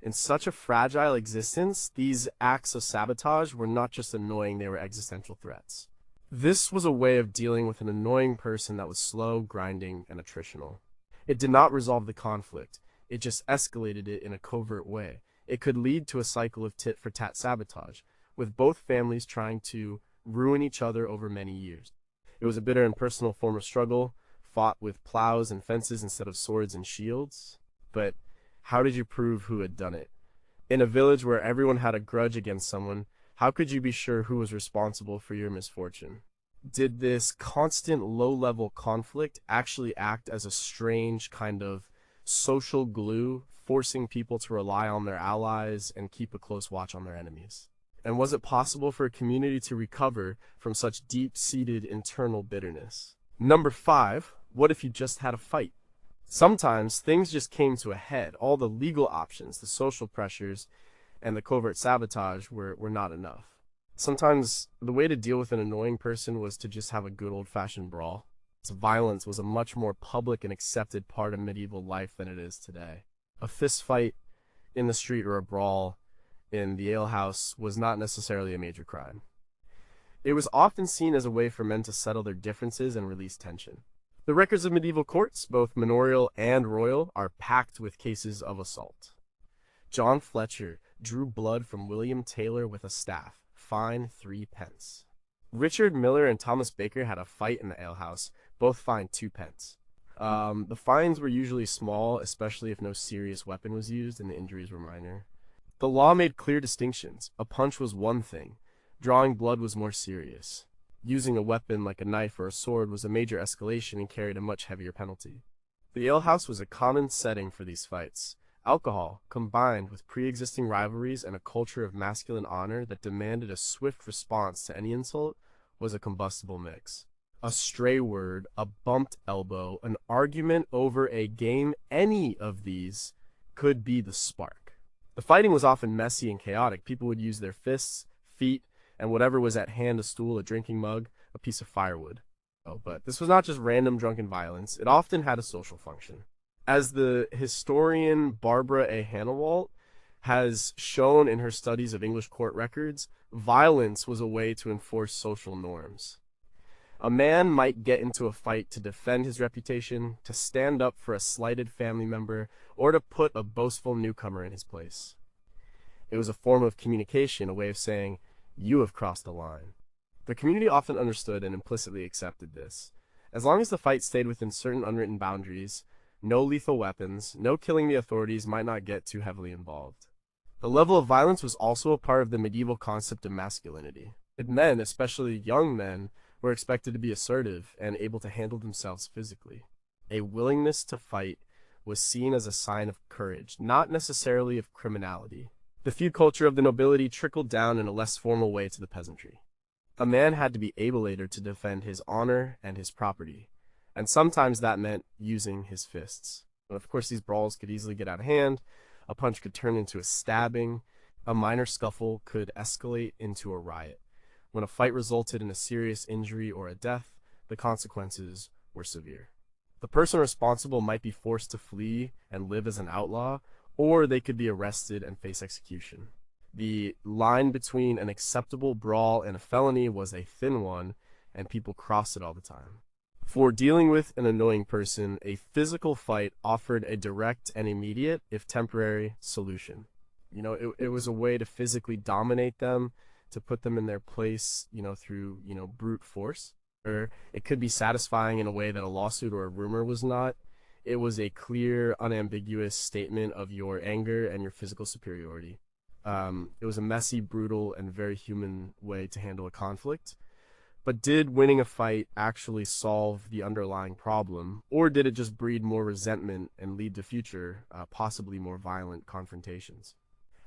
In such a fragile existence, these acts of sabotage were not just annoying, they were existential threats. This was a way of dealing with an annoying person that was slow, grinding, and attritional. It did not resolve the conflict, it just escalated it in a covert way. It could lead to a cycle of tit-for-tat sabotage, with both families trying to ruin each other over many years. It was a bitter and personal form of struggle, fought with plows and fences instead of swords and shields. But how did you prove who had done it? In a village where everyone had a grudge against someone, how could you be sure who was responsible for your misfortune? Did this constant low-level conflict actually act as a strange kind of social glue, forcing people to rely on their allies and keep a close watch on their enemies? And was it possible for a community to recover from such deep-seated internal bitterness? Number 5, what if you just had a fight? Sometimes things just came to a head. All the legal options, the social pressures, and the covert sabotage were not enough. Sometimes the way to deal with an annoying person was to just have a good old-fashioned brawl. Violence was a much more public and accepted part of medieval life than it is today. A fist fight in the street or a brawl in the alehouse was not necessarily a major crime. It was often seen as a way for men to settle their differences and release tension. The records of medieval courts, both manorial and royal, are packed with cases of assault. John Fletcher drew blood from William Taylor with a staff, fine 3 pence. Richard Miller and Thomas Baker had a fight in the alehouse, both fined 2 pence. The fines were usually small, especially if no serious weapon was used and the injuries were minor. The law made clear distinctions. A punch was one thing. Drawing blood was more serious. Using a weapon like a knife or a sword was a major escalation and carried a much heavier penalty. The alehouse was a common setting for these fights. Alcohol, combined with pre-existing rivalries and a culture of masculine honor that demanded a swift response to any insult, was a combustible mix. A stray word, a bumped elbow, an argument over a game, any of these could be the spark. The fighting was often messy and chaotic. People would use their fists, feet, and whatever was at hand, a stool, a drinking mug, a piece of firewood. But this was not just random drunken violence. It often had a social function. As the historian Barbara A. Hannawalt has shown in her studies of English court records, violence was a way to enforce social norms. A man might get into a fight to defend his reputation, to stand up for a slighted family member, or to put a boastful newcomer in his place. It was a form of communication, a way of saying, "You have crossed the line." The community often understood and implicitly accepted this. As long as the fight stayed within certain unwritten boundaries, no lethal weapons, no killing the authorities might not get too heavily involved. The level of violence was also a part of the medieval concept of masculinity. Men, especially young men, were expected to be assertive and able to handle themselves physically. A willingness to fight was seen as a sign of courage, not necessarily of criminality. The feud culture of the nobility trickled down in a less formal way to the peasantry. A man had to be able later to defend his honor and his property, and sometimes that meant using his fists. And of course, these brawls could easily get out of hand. A punch could turn into a stabbing. A minor scuffle could escalate into a riot. When a fight resulted in a serious injury or a death, the consequences were severe. The person responsible might be forced to flee and live as an outlaw, or they could be arrested and face execution. The line between an acceptable brawl and a felony was a thin one, and people crossed it all the time. For dealing with an annoying person, a physical fight offered a direct and immediate, if temporary, solution. It was a way to physically dominate them, to put them in their place, through, brute force. Or it could be satisfying in a way that a lawsuit or a rumor was not. It was a clear, unambiguous statement of your anger and your physical superiority. It was a messy, brutal, and very human way to handle a conflict. But did winning a fight actually solve the underlying problem, or did it just breed more resentment and lead to future, possibly more violent confrontations?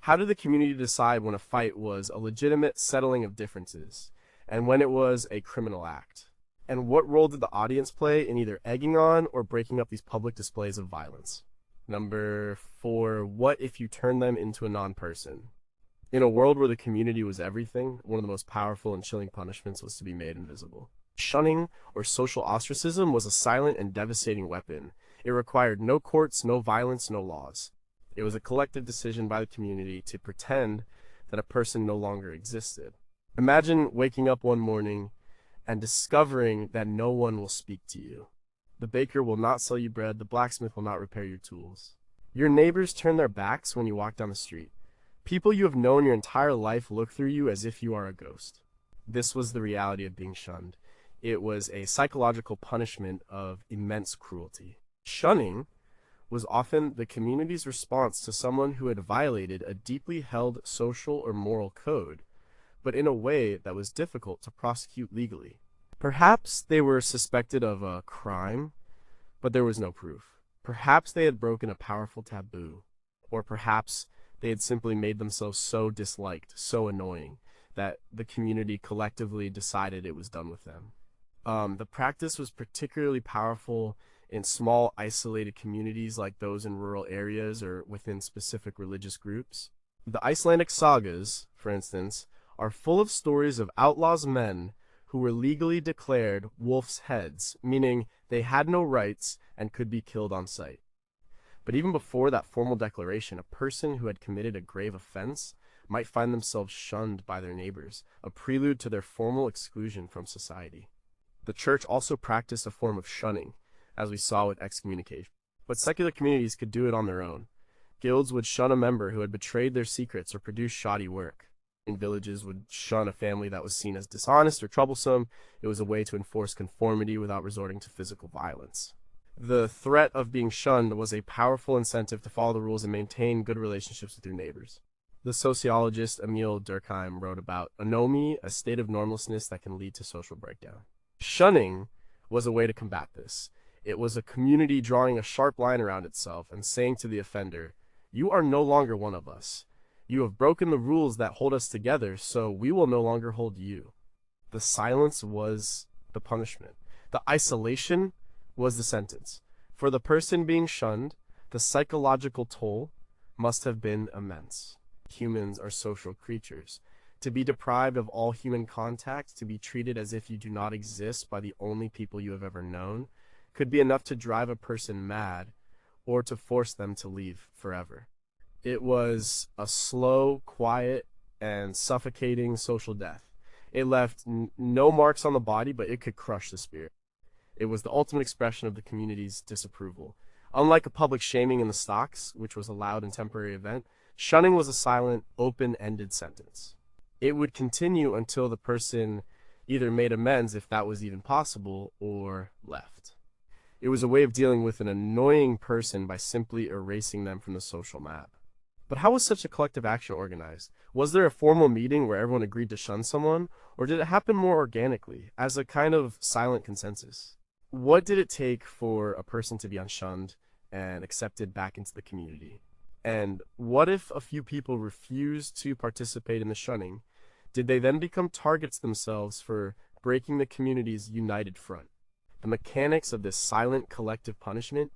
How did the community decide when a fight was a legitimate settling of differences, and when it was a criminal act? And what role did the audience play in either egging on or breaking up these public displays of violence? Number 4, what if you turn them into a non-person? In a world where the community was everything, one of the most powerful and chilling punishments was to be made invisible. Shunning, or social ostracism, was a silent and devastating weapon. It required no courts, no violence, no laws. It was a collective decision by the community to pretend that a person no longer existed. Imagine waking up one morning and discovering that no one will speak to you. The baker will not sell you bread, the blacksmith will not repair your tools. Your neighbors turn their backs when you walk down the street. People you have known your entire life look through you as if you are a ghost. This was the reality of being shunned. It was a psychological punishment of immense cruelty. Shunning was often the community's response to someone who had violated a deeply held social or moral code, but in a way that was difficult to prosecute legally. Perhaps they were suspected of a crime, but there was no proof. Perhaps they had broken a powerful taboo, or perhaps they had simply made themselves so disliked, so annoying, that the community collectively decided it was done with them. The practice was particularly powerful in small, isolated communities like those in rural areas or within specific religious groups. The Icelandic sagas, for instance, are full of stories of outlaws men who were legally declared wolf's heads, meaning they had no rights and could be killed on sight. But even before that formal declaration, a person who had committed a grave offense might find themselves shunned by their neighbors, a prelude to their formal exclusion from society. The church also practiced a form of shunning, as we saw with excommunication. But secular communities could do it on their own. Guilds would shun a member who had betrayed their secrets or produced shoddy work. In villages would shun a family that was seen as dishonest or troublesome. It was a way to enforce conformity without resorting to physical violence. The threat of being shunned was a powerful incentive to follow the rules and maintain good relationships with your neighbors. The sociologist Emil Durkheim wrote about anomie, a state of normlessness that can lead to social breakdown. Shunning was a way to combat this. It was a community drawing a sharp line around itself and saying to the offender, "You are no longer one of us. You have broken the rules that hold us together, so we will no longer hold you." The silence was the punishment. The isolation was the sentence. For the person being shunned, the psychological toll must have been immense. Humans are social creatures. To be deprived of all human contact, to be treated as if you do not exist by the only people you have ever known, could be enough to drive a person mad or to force them to leave forever. It was a slow, quiet, and suffocating social death. It left no marks on the body, but it could crush the spirit. It was the ultimate expression of the community's disapproval. Unlike a public shaming in the stocks, which was a loud and temporary event, shunning was a silent, open-ended sentence. It would continue until the person either made amends, if that was even possible, or left. It was a way of dealing with an annoying person by simply erasing them from the social map. But how was such a collective action organized? Was there a formal meeting where everyone agreed to shun someone, or did it happen more organically, as a kind of silent consensus? What did it take for a person to be unshunned and accepted back into the community? And what if a few people refused to participate in the shunning? Did they then become targets themselves for breaking the community's united front? The mechanics of this silent collective punishment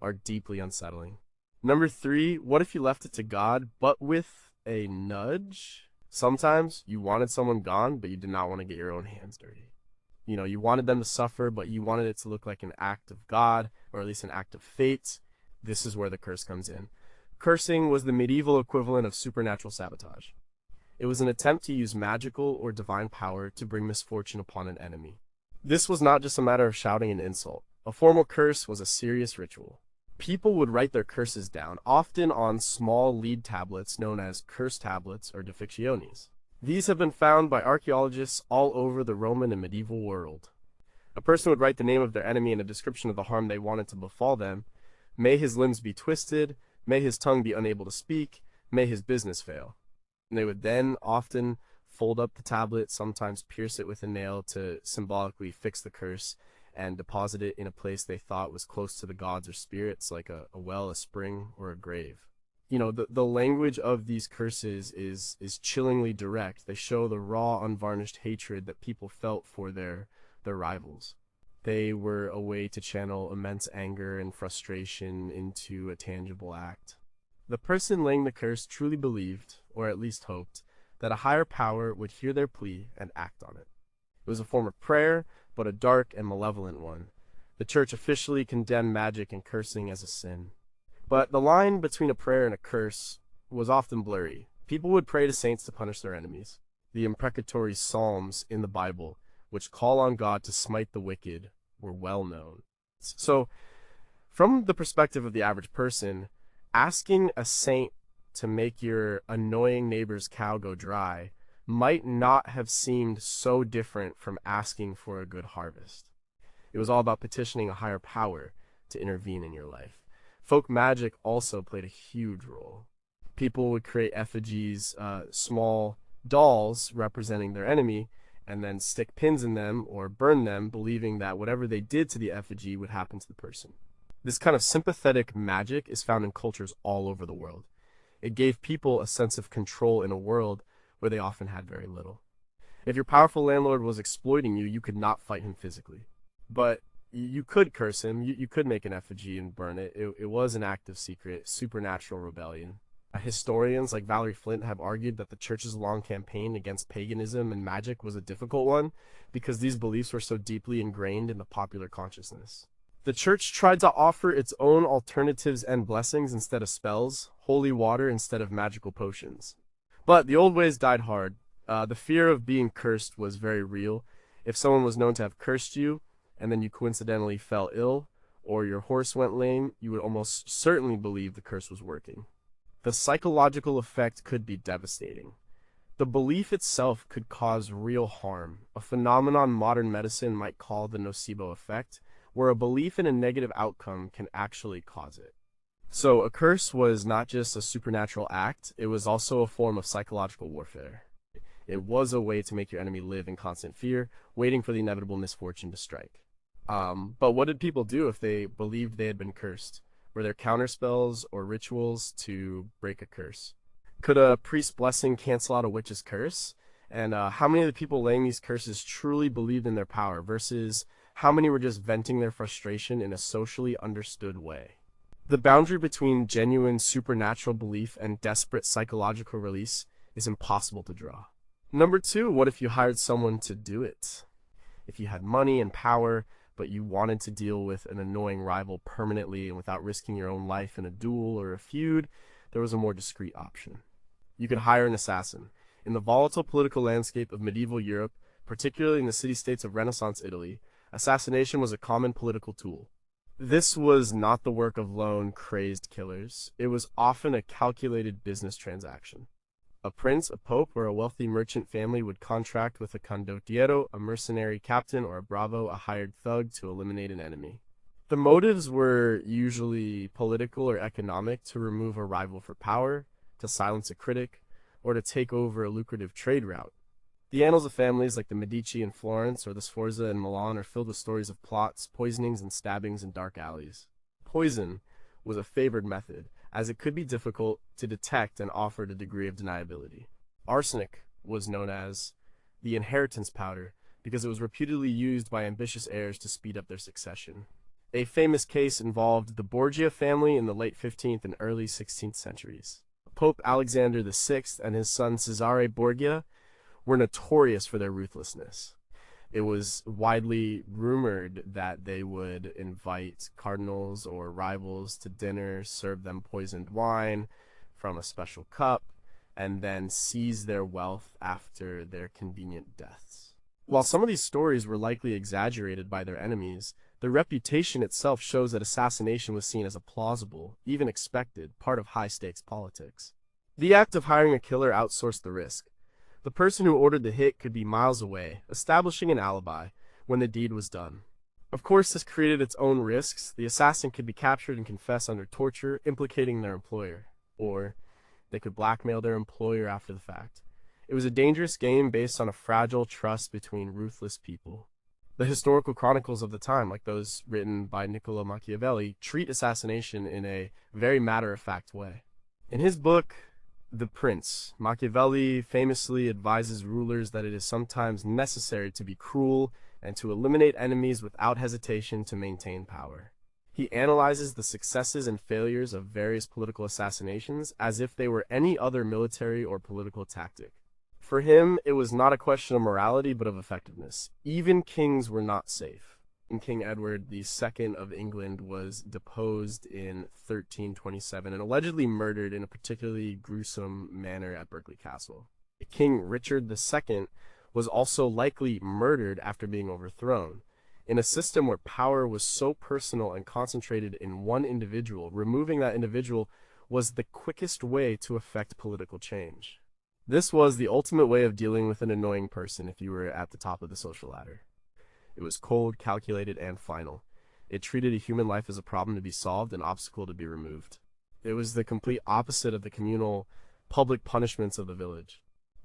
are deeply unsettling. Number 3, what if you left it to God, but with a nudge? Sometimes you wanted someone gone, but you did not want to get your own hands dirty. You wanted them to suffer, but you wanted it to look like an act of God, or at least an act of fate. This is where the curse comes in. Cursing was the medieval equivalent of supernatural sabotage. It was an attempt to use magical or divine power to bring misfortune upon an enemy. This was not just a matter of shouting an insult. A formal curse was a serious ritual. People would write their curses down, often on small lead tablets known as curse tablets or defictiones. These have been found by archaeologists all over the Roman and medieval world. A person would write the name of their enemy and a description of the harm they wanted to befall them. May his limbs be twisted, may his tongue be unable to speak, may his business fail. And they would then often fold up the tablet, sometimes pierce it with a nail to symbolically fix the curse, and deposit it in a place they thought was close to the gods or spirits, like a well, a spring, or a grave. The language of these curses is chillingly direct. They show the raw, unvarnished hatred that people felt for their their rivals. They were a way to channel immense anger and frustration into a tangible act. The person laying the curse truly believed, or at least hoped, that a higher power would hear their plea and act on it. It was a form of prayer, but a dark and malevolent one. The church officially condemned magic and cursing as a sin. But the line between a prayer and a curse was often blurry. People would pray to saints to punish their enemies. The imprecatory psalms in the Bible, which call on God to smite the wicked, were well known. So, from the perspective of the average person, asking a saint to make your annoying neighbor's cow go dry might not have seemed so different from asking for a good harvest. It was all about petitioning a higher power to intervene in your life. Folk magic also played a huge role. People would create effigies, small dolls representing their enemy, and then stick pins in them or burn them, believing that whatever they did to the effigy would happen to the person. This kind of sympathetic magic is found in cultures all over the world. It gave people a sense of control in a world where they often had very little. If your powerful landlord was exploiting you, you could not fight him physically. But you could curse him, you could make an effigy and burn it. It was an act of secret, supernatural rebellion. Historians like Valerie Flint have argued that the church's long campaign against paganism and magic was a difficult one because these beliefs were so deeply ingrained in the popular consciousness. The church tried to offer its own alternatives and blessings instead of spells, holy water instead of magical potions. But the old ways died hard. The fear of being cursed was very real. If someone was known to have cursed you, and then you coincidentally fell ill, or your horse went lame, you would almost certainly believe the curse was working. The psychological effect could be devastating. The belief itself could cause real harm, a phenomenon modern medicine might call the nocebo effect, where a belief in a negative outcome can actually cause it. So a curse was not just a supernatural act, it was also a form of psychological warfare. It was a way to make your enemy live in constant fear, waiting for the inevitable misfortune to strike. But what did people do if they believed they had been cursed? Were there counterspells or rituals to break a curse? Could a priest's blessing cancel out a witch's curse? And how many of the people laying these curses truly believed in their power versus how many were just venting their frustration in a socially understood way? The boundary between genuine supernatural belief and desperate psychological release is impossible to draw. Number 2, what if you hired someone to do it? If you had money and power, but you wanted to deal with an annoying rival permanently and without risking your own life in a duel or a feud, there was a more discreet option. You could hire an assassin. In the volatile political landscape of medieval Europe, particularly in the city-states of Renaissance Italy, assassination was a common political tool. This was not the work of lone, crazed killers. It was often a calculated business transaction. A prince, a pope, or a wealthy merchant family would contract with a condottiero, a mercenary captain, or a bravo, a hired thug, to eliminate an enemy. The motives were usually political or economic, to remove a rival for power, to silence a critic, or to take over a lucrative trade route. The annals of families like the Medici in Florence or the Sforza in Milan are filled with stories of plots, poisonings, and stabbings in dark alleys. Poison was a favored method, as it could be difficult to detect and offered a degree of deniability. Arsenic was known as the inheritance powder because it was reputedly used by ambitious heirs to speed up their succession. A famous case involved the Borgia family in the late 15th and early 16th centuries. Pope Alexander VI and his son Cesare Borgia were notorious for their ruthlessness. It was widely rumored that they would invite cardinals or rivals to dinner, serve them poisoned wine from a special cup, and then seize their wealth after their convenient deaths. While some of these stories were likely exaggerated by their enemies, the reputation itself shows that assassination was seen as a plausible, even expected, part of high-stakes politics. The act of hiring a killer outsourced the risk. The person who ordered the hit could be miles away, establishing an alibi when the deed was done. Of course, this created its own risks. The assassin could be captured and confess under torture, implicating their employer. Or they could blackmail their employer after the fact. It was a dangerous game based on a fragile trust between ruthless people. The historical chronicles of the time, like those written by Niccolo Machiavelli, treat assassination in a very matter-of-fact way. In his book, The Prince, Machiavelli famously advises rulers that it is sometimes necessary to be cruel and to eliminate enemies without hesitation to maintain power. He analyzes the successes and failures of various political assassinations as if they were any other military or political tactic. For him, it was not a question of morality but of effectiveness. Even kings were not safe. King Edward II of England was deposed in 1327 and allegedly murdered in a particularly gruesome manner at Berkeley Castle. King Richard II was also likely murdered after being overthrown. In a system where power was so personal and concentrated in one individual, removing that individual was the quickest way to effect political change. This was the ultimate way of dealing with an annoying person if you were at the top of the social ladder. It was cold, calculated, and final. It treated a human life as a problem to be solved, an obstacle to be removed. It was the complete opposite of the communal public punishments of the village.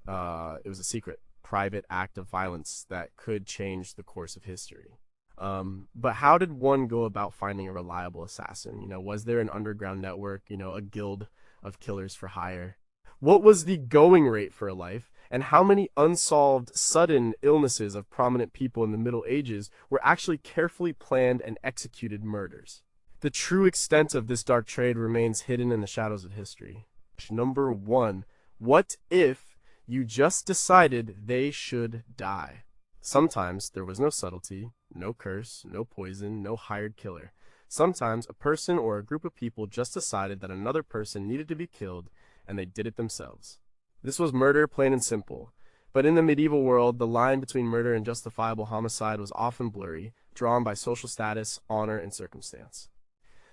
It was a secret, private act of violence that could change the course of history. But how did one go about finding a reliable assassin? Was there an underground network, a guild of killers for hire? What was the going rate for a life? And how many unsolved, sudden illnesses of prominent people in the Middle Ages were actually carefully planned and executed murders? The true extent of this dark trade remains hidden in the shadows of history. Number 1. What if you just decided they should die? Sometimes there was no subtlety, no curse, no poison, no hired killer. Sometimes a person or a group of people just decided that another person needed to be killed, and they did it themselves. This was murder, plain and simple. But in the medieval world, the line between murder and justifiable homicide was often blurry, drawn by social status, honor, and circumstance.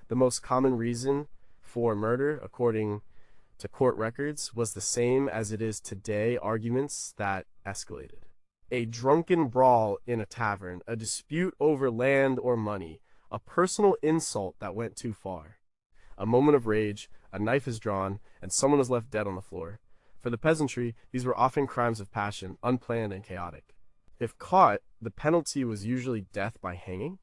The most common reason for murder, according to court records, was the same as it is today: arguments that escalated. A drunken brawl in a tavern, a dispute over land or money, a personal insult that went too far. A moment of rage, a knife is drawn, and someone is left dead on the floor. For the peasantry, these were often crimes of passion, unplanned and chaotic. If caught, the penalty was usually death by hanging,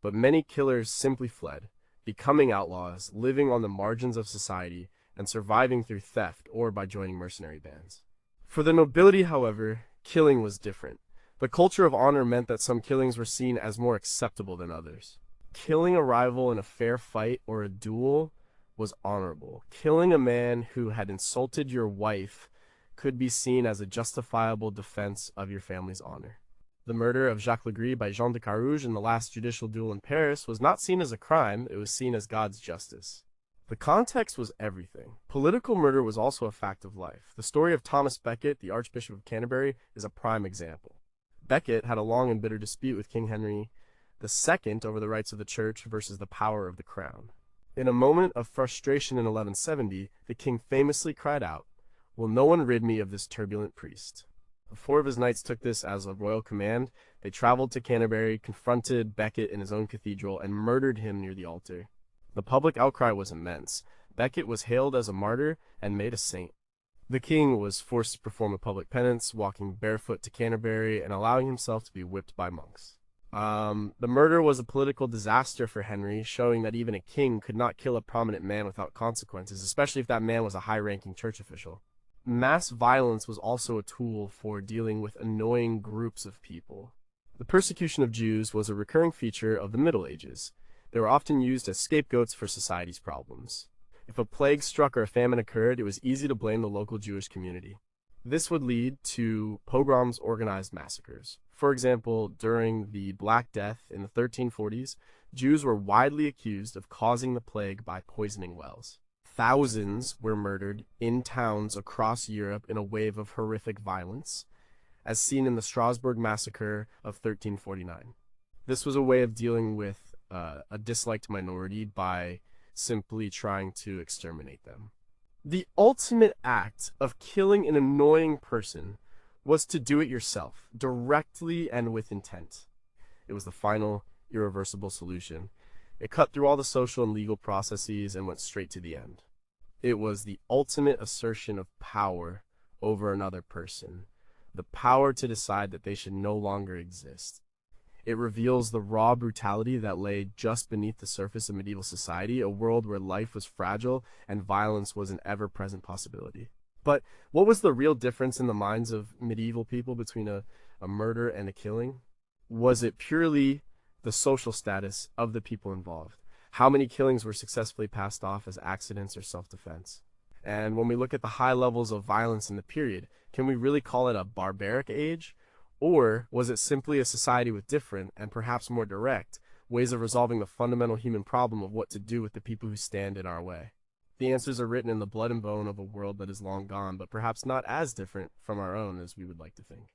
but many killers simply fled, becoming outlaws, living on the margins of society, and surviving through theft or by joining mercenary bands. For the nobility, however, killing was different. The culture of honor meant that some killings were seen as more acceptable than others. Killing a rival in a fair fight or a duel was honorable. Killing a man who had insulted your wife could be seen as a justifiable defense of your family's honor. The murder of Jacques Legris by Jean de Carouge in the last judicial duel in Paris was not seen as a crime, it was seen as God's justice. The context was everything. Political murder was also a fact of life. The story of Thomas Becket, the Archbishop of Canterbury, is a prime example. Becket had a long and bitter dispute with King Henry II over the rights of the church versus the power of the crown. In a moment of frustration in 1170, the king famously cried out, "Will no one rid me of this turbulent priest?" 4 of his knights took this as a royal command. They traveled to Canterbury, confronted Becket in his own cathedral, and murdered him near the altar. The public outcry was immense. Becket was hailed as a martyr and made a saint. The king was forced to perform a public penance, walking barefoot to Canterbury and allowing himself to be whipped by monks. The murder was a political disaster for Henry, showing that even a king could not kill a prominent man without consequences, especially if that man was a high-ranking church official. Mass violence was also a tool for dealing with annoying groups of people. The persecution of Jews was a recurring feature of the Middle Ages. They were often used as scapegoats for society's problems. If a plague struck or a famine occurred, it was easy to blame the local Jewish community. This would lead to pogroms, organized massacres. For example, during the Black Death in the 1340s, Jews were widely accused of causing the plague by poisoning wells. Thousands were murdered in towns across Europe in a wave of horrific violence, as seen in the Strasbourg massacre of 1349. This was a way of dealing with a disliked minority by simply trying to exterminate them. The ultimate act of killing an annoying person was to do it yourself, directly and with intent. It was the final, irreversible solution. It cut through all the social and legal processes and went straight to the end. It was the ultimate assertion of power over another person, the power to decide that they should no longer exist. It reveals the raw brutality that lay just beneath the surface of medieval society, a world where life was fragile and violence was an ever-present possibility. But what was the real difference in the minds of medieval people between a murder and a killing? Was it purely the social status of the people involved? How many killings were successfully passed off as accidents or self-defense? And when we look at the high levels of violence in the period, can we really call it a barbaric age? Or was it simply a society with different, and perhaps more direct, ways of resolving the fundamental human problem of what to do with the people who stand in our way? The answers are written in the blood and bone of a world that is long gone, but perhaps not as different from our own as we would like to think.